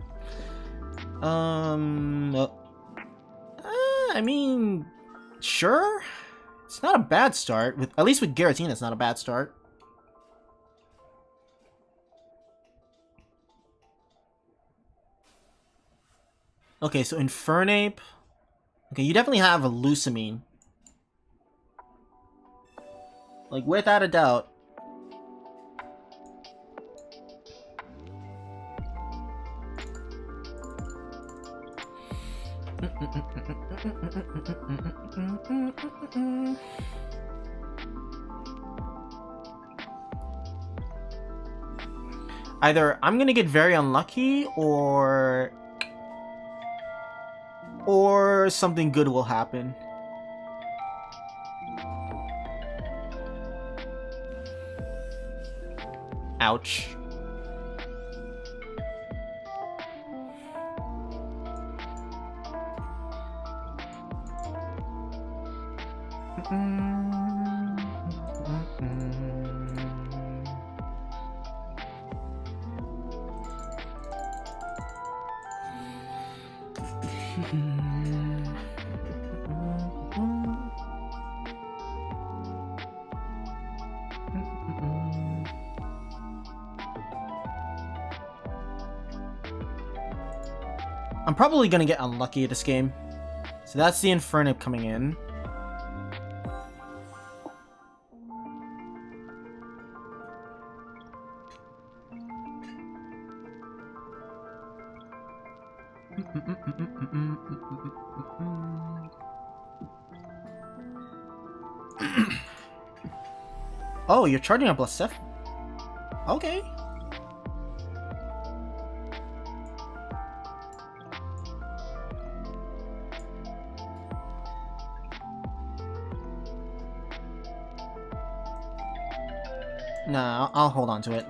I mean, sure. It's not a bad start. At least with Giratina, it's not a bad start. Okay, so Infernape. Okay, you definitely have a Lusamine. Like, without a doubt. Either I'm gonna get very unlucky, or something good will happen. Ouch. I'm probably gonna get unlucky this game. So that's the Infernape coming in. Oh, you're charging up Blasef? Okay. Nah, I'll hold on to it.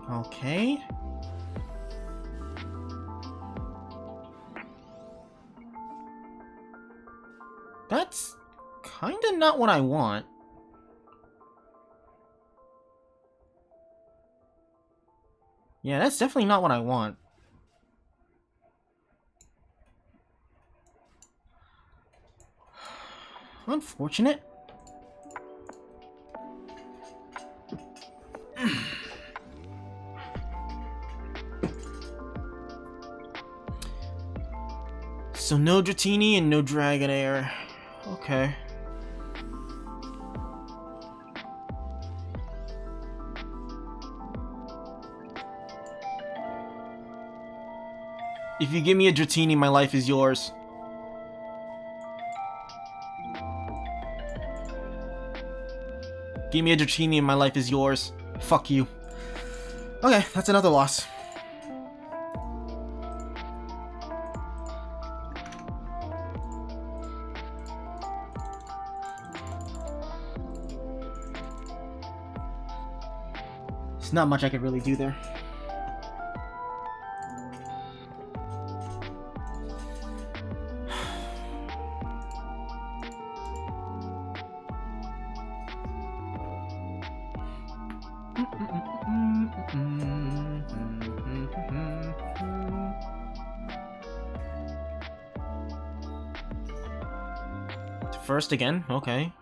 Okay. That's kinda not what I want. Yeah, that's definitely not what I want. Unfortunate. So no Dratini and no Dragonair. Okay. If you give me a Dratini, my life is yours. Give me a Dratini and my life is yours. Fuck you. Okay, that's another loss. There's not much I could really do there. First again, okay.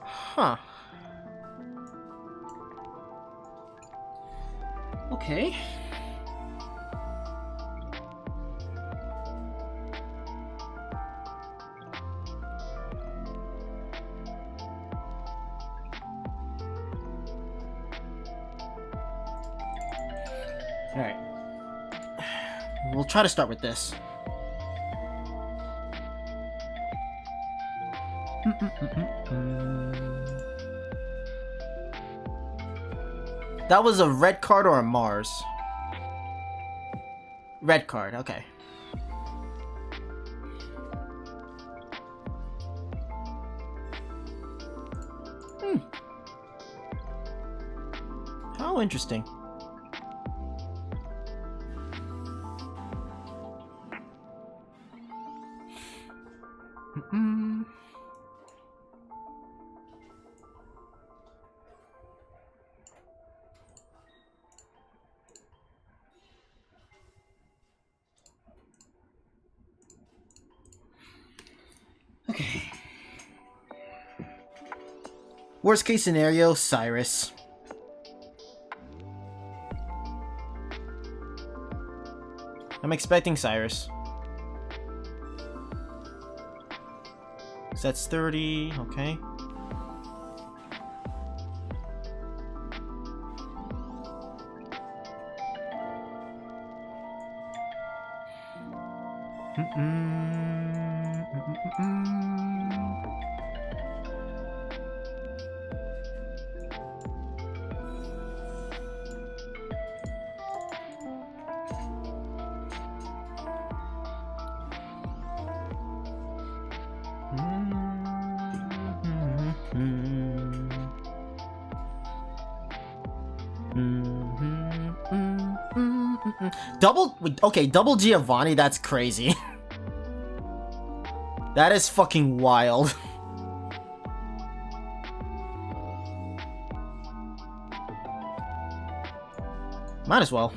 Huh. Okay. Alright. We'll try to start with this. That was a red card or a Mars? Red card, okay. How interesting. Okay. Worst case scenario, Cyrus. I'm expecting Cyrus. So that's 30, okay. Double Giovanni, that's crazy. That is fucking wild. Might as well.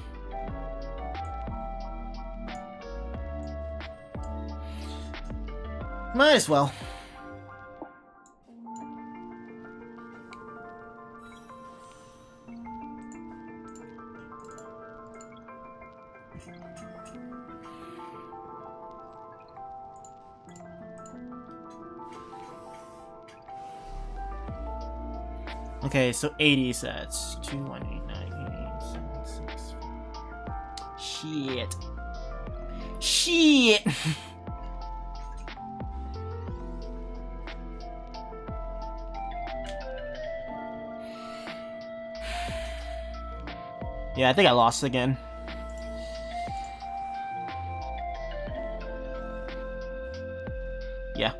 Might as well. Okay, so 80 sets. 2, 1, 8, 9, 8, 7, 6. Shit. Shit! Yeah, I think I lost again. Yeah.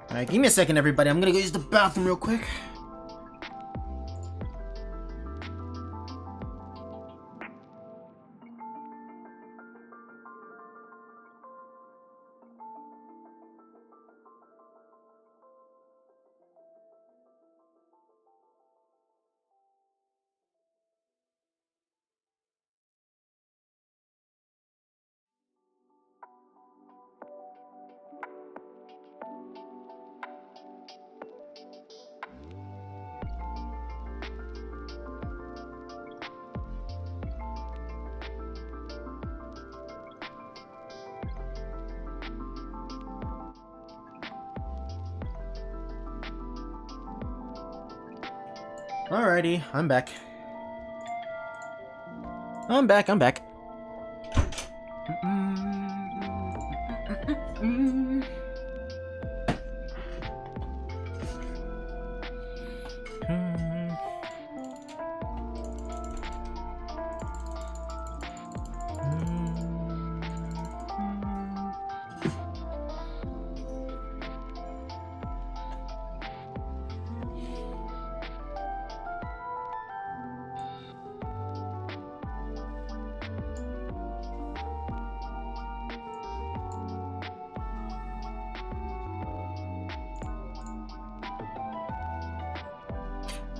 Alright, give me a second, everybody. I'm gonna go use the bathroom real quick. Alrighty, I'm back. I'm back.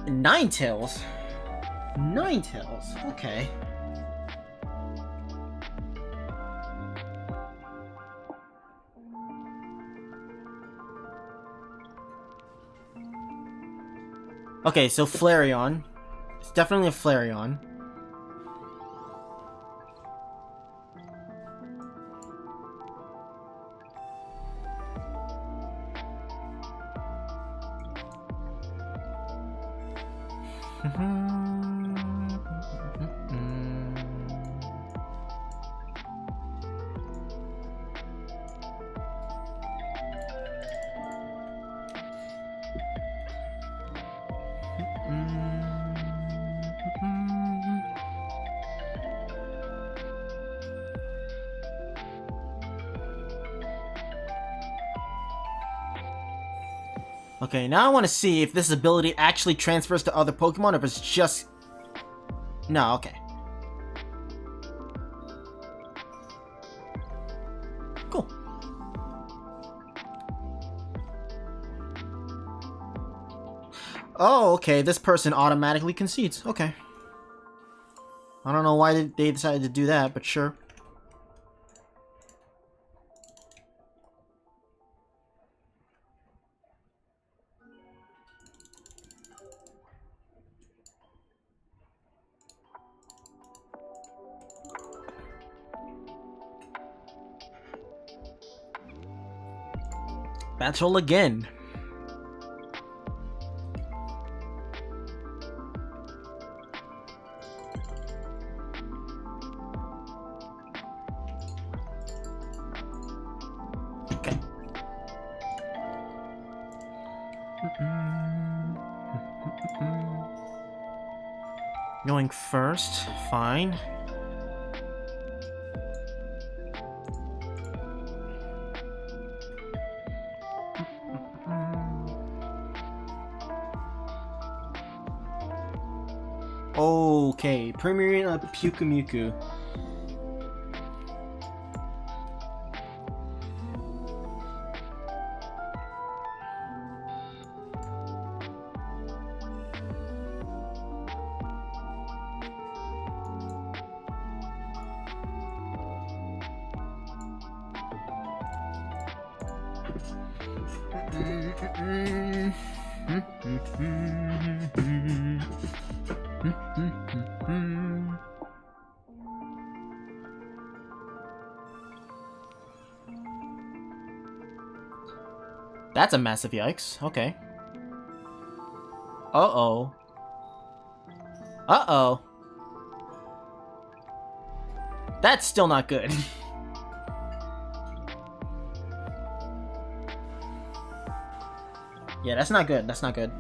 Ninetales? Ninetales, okay. Okay, so Flareon. It's definitely a Flareon. Okay, now I want to see if this ability actually transfers to other Pokemon or if it's just... No, okay. Cool. Oh, okay, this person automatically concedes. Okay. I don't know why they decided to do that, but sure. Battle again. Okay. Going first, fine. Okay, premiering a Pyukumuku. That's a massive yikes. Okay. Uh-oh. Uh-oh. That's still not good. Yeah, that's not good. That's not good.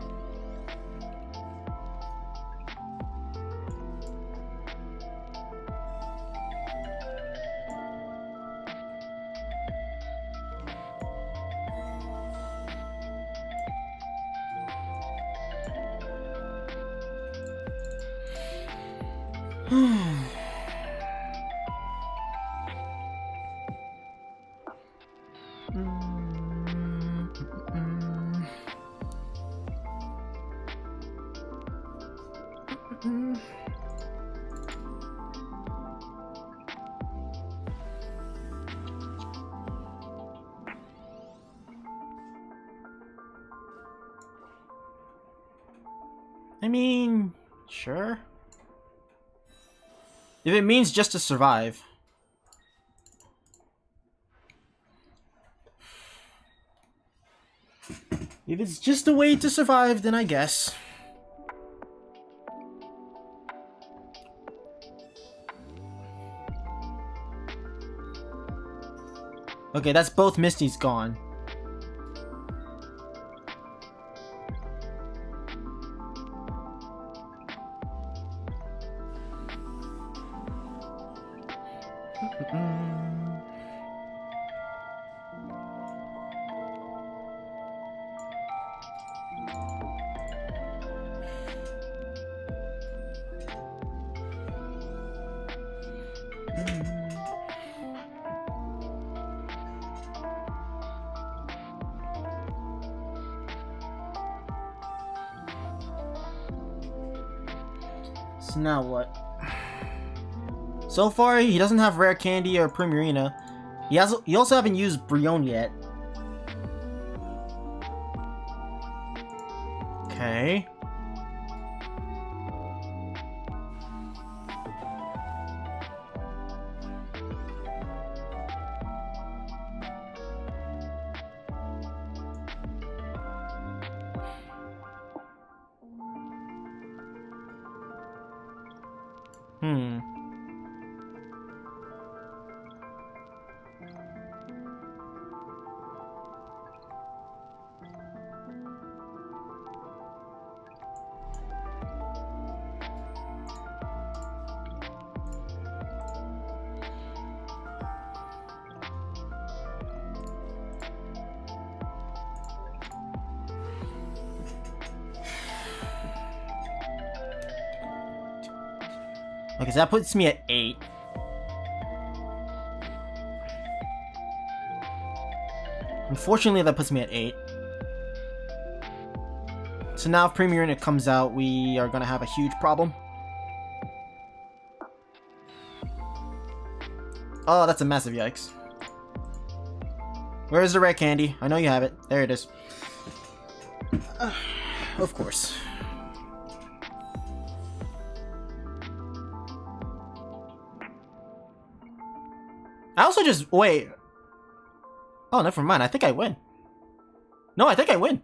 I mean, sure. If it means just to survive. If it's just a way to survive, then I guess. Okay, that's both Misty's gone. So now what? So far, he doesn't have Rare Candy or Primarina. He also haven't used Brion yet. Okay. Okay, so that puts me at 8. Unfortunately, that puts me at 8. So now if Primarina comes out, we are gonna have a huge problem. Oh, that's a massive yikes. Where is the Rare Candy? I know you have it. There it is. Of course. I also just... Wait. Oh, never mind. I think I win. No, I think I win.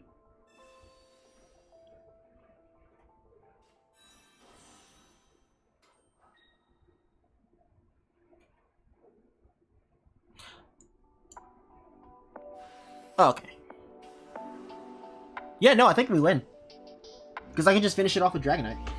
Oh, okay. Yeah, no, I think we win. Because I can just finish it off with Dragonite.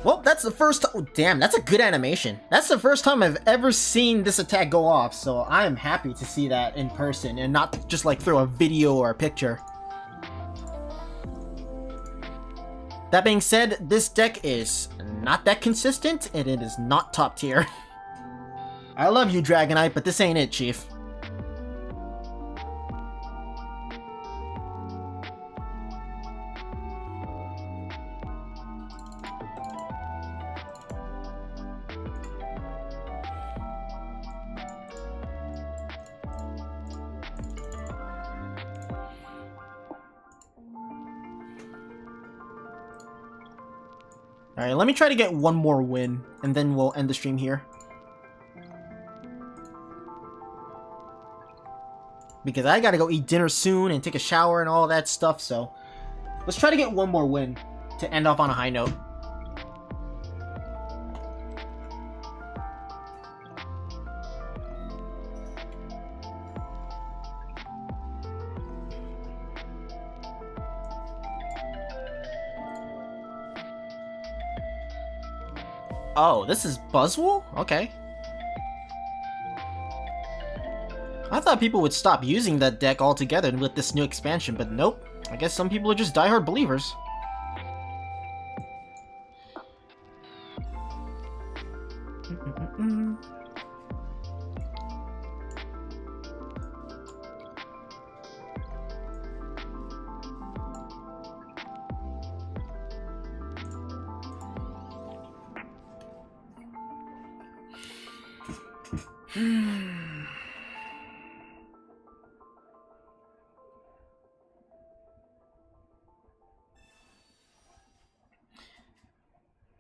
Well, that's the first... Oh, damn, that's a good animation. That's the first time I've ever seen this attack go off, so I am happy to see that in person and not just, like, through a video or a picture. That being said, this deck is not that consistent, and it is not top tier. I love you, Dragonite, but this ain't it, Chief. Alright, let me try to get one more win, and then we'll end the stream here. Because I gotta go eat dinner soon and take a shower and all that stuff, so... Let's try to get one more win to end off on a high note. Oh, this is Buzzwole? Okay. I thought people would stop using that deck altogether with this new expansion, but nope. I guess some people are just diehard believers.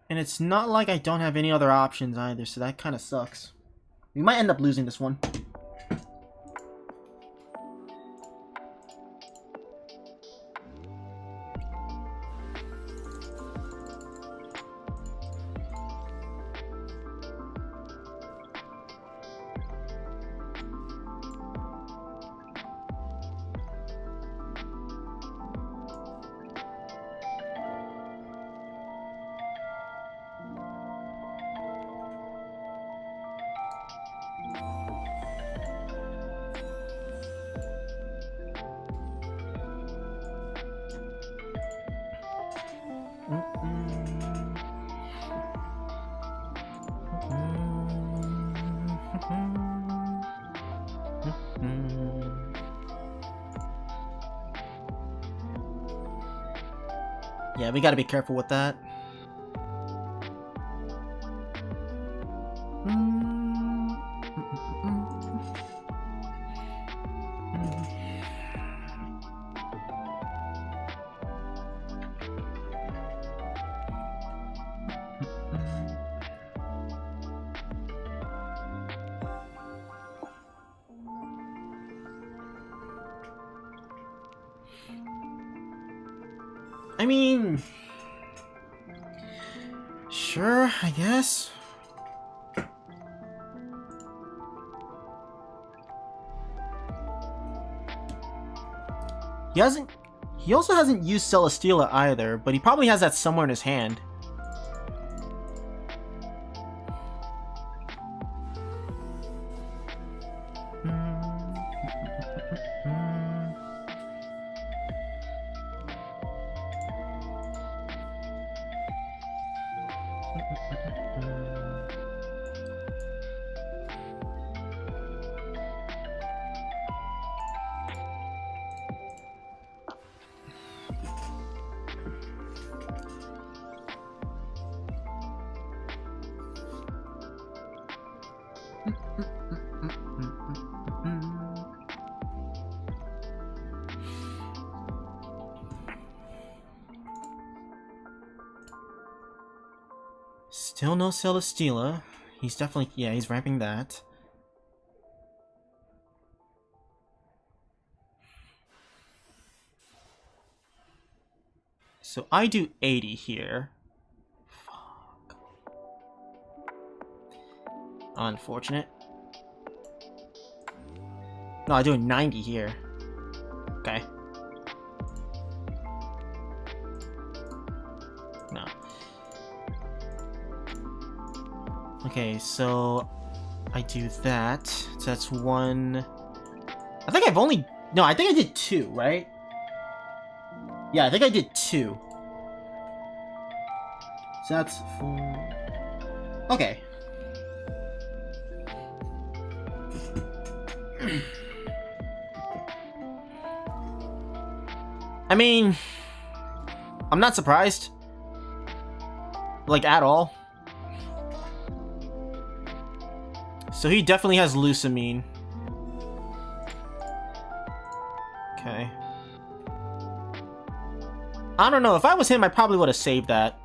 And it's not like I don't have any other options either, so that kind of sucks. We might end up losing this one. Yeah, we gotta be careful with that. I mean, sure, I guess. He also hasn't used Celesteela either, but he probably has that somewhere in his hand. Still no Celesteela. He's definitely, yeah, he's ramping that. So I do 80 here. Fuck. Unfortunate. No, I do 90 here. Okay. No. Okay, so I do that. So that's one. I think I've only. No, I think I did two, right? Yeah, I think I did two. So that's 4. Okay. I mean, I'm not surprised. Like, at all. So he definitely has Lucamine. Okay. I don't know. If I was him, I probably would have saved that.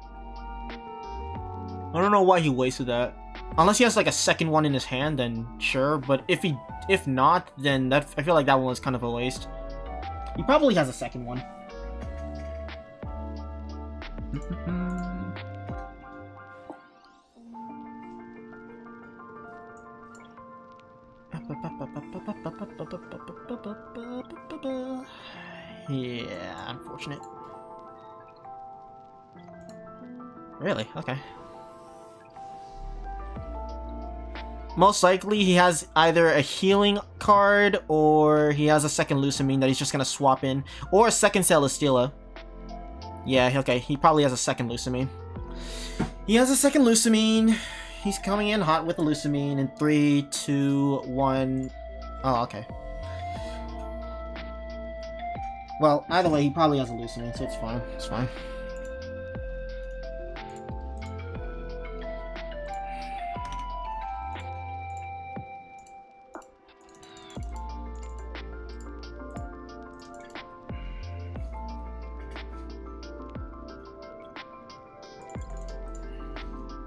I don't know why he wasted that. Unless he has like a second one in his hand, then sure. But if not, then I feel like that one was kind of a waste. He probably has a second one. Yeah, unfortunate. Really? Okay. Most likely he has either a healing card or he has a second Lucamine that he's just gonna swap in. Or a second Celesteela. Yeah, okay, he probably has a second Lucamine. He has a second Lucamine. He's coming in hot with the Lucamine in 3, 2, 1. Oh, okay. Well, either way, he probably has a Lucamine, so it's fine. It's fine.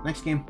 Next game.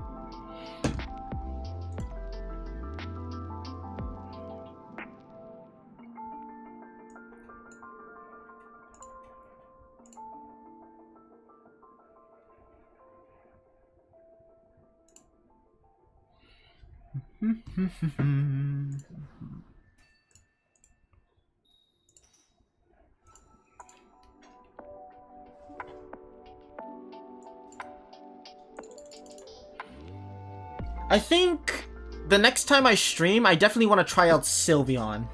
I think the next time I stream, I definitely want to try out Sylveon.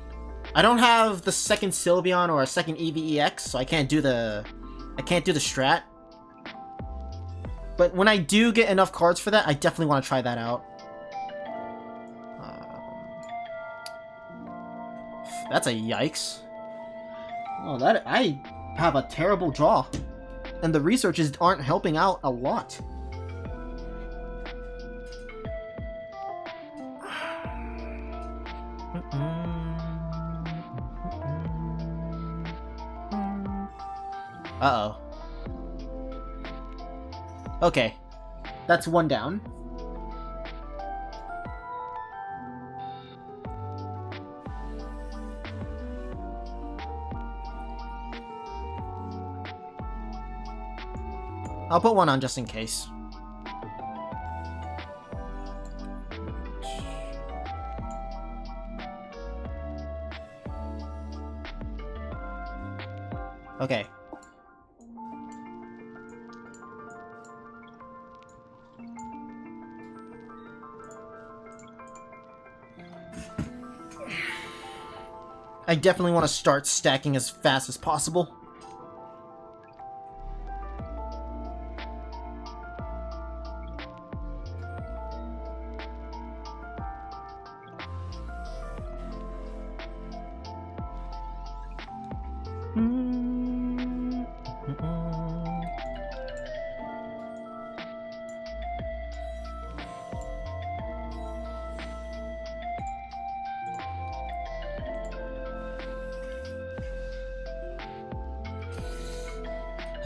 I don't have the second Sylveon or a second Eevee EX, so I can't do the strat. But when I do get enough cards for that, I definitely want to try that out. That's a yikes. Oh, that I have a terrible draw, and the researches aren't helping out a lot. Uh-oh. Okay. That's one down. I'll put one on just in case. Okay. I definitely want to start stacking as fast as possible.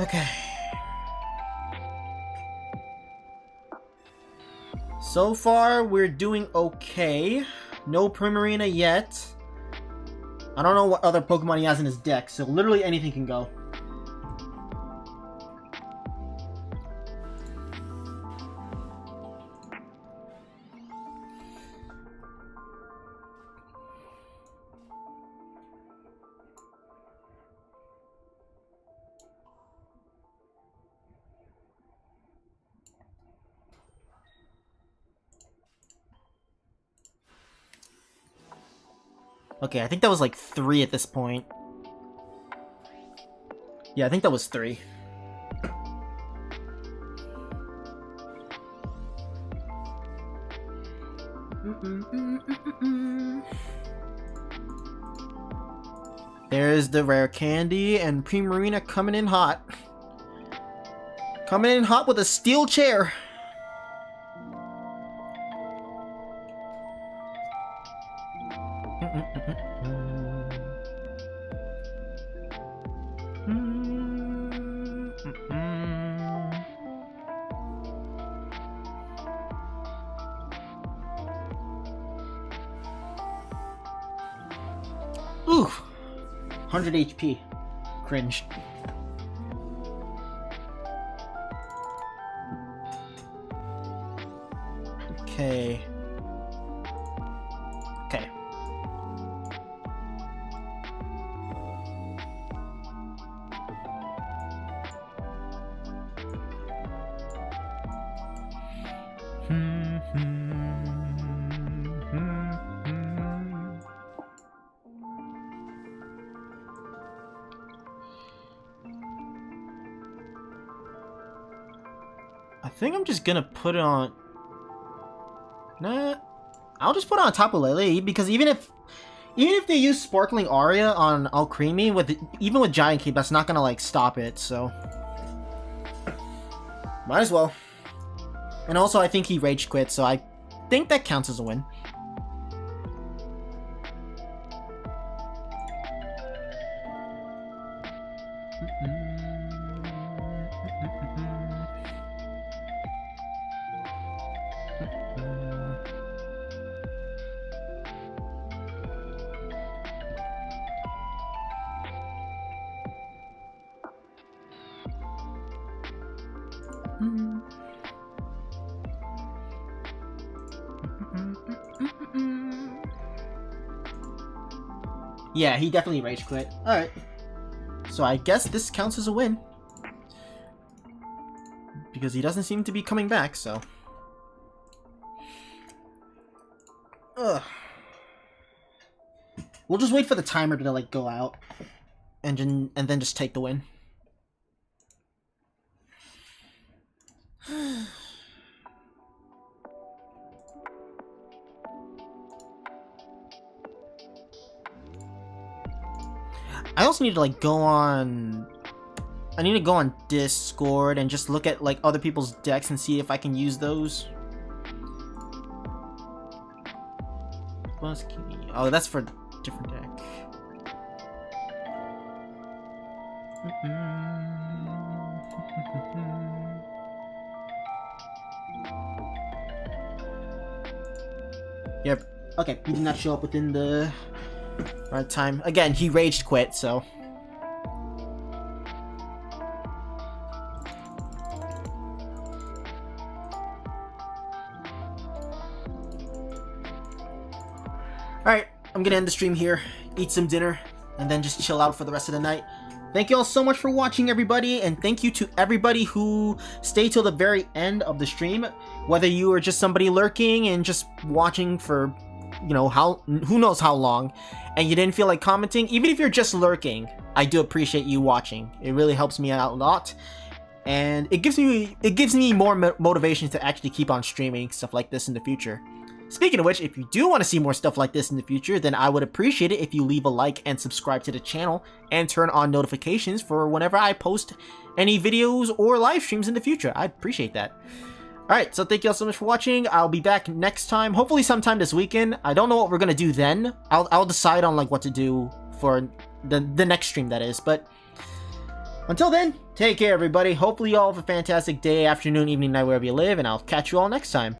Okay. So far, we're doing okay. No Primarina yet. I don't know what other Pokemon he has in his deck, so literally anything can go. Okay, I think that was like 3 at this point. Yeah, I think that was 3. There's the rare candy and Primarina coming in hot. Coming in hot with a steel chair. Ooh, 100 HP. Cringe. Okay. Okay. I think I'm just gonna put it on. Nah, I'll just put it on top of Lily because even if they use Sparkling Aria on Alcremie even with Giant Cape, that's not gonna like stop it. So might as well. And also, I think he rage quit, so I think that counts as a win. Yeah, he definitely rage quit. Alright. So I guess this counts as a win. Because he doesn't seem to be coming back, so. Ugh. We'll just wait for the timer to like go out. And then just take the win. I also need to like go on. I need to go on Discord and just look at like other people's decks and see if I can use those. Oh, that's for a different deck. Yep. Okay, he did not show up within the right time. Again, he raged quit, so. Alright, I'm gonna end the stream here, eat some dinner, and then just chill out for the rest of the night. Thank you all so much for watching, everybody, and thank you to everybody who stayed till the very end of the stream. Whether you were just somebody lurking and just watching for, you know, who knows how long, and you didn't feel like commenting, even if you're just lurking, I do appreciate you watching. It really helps me out a lot, and it gives me more motivation to actually keep on streaming stuff like this in the future. Speaking of which, if you do want to see more stuff like this in the future, then I would appreciate it if you leave a like and subscribe to the channel and turn on notifications for whenever I post any videos or live streams in the future. I'd appreciate that. Alright, so thank you all so much for watching. I'll be back next time, hopefully sometime this weekend. I don't know what we're gonna do then. I'll decide on like what to do for the next stream, that is. But until then, take care everybody. Hopefully you all have a fantastic day, afternoon, evening, night, wherever you live, and I'll catch you all next time.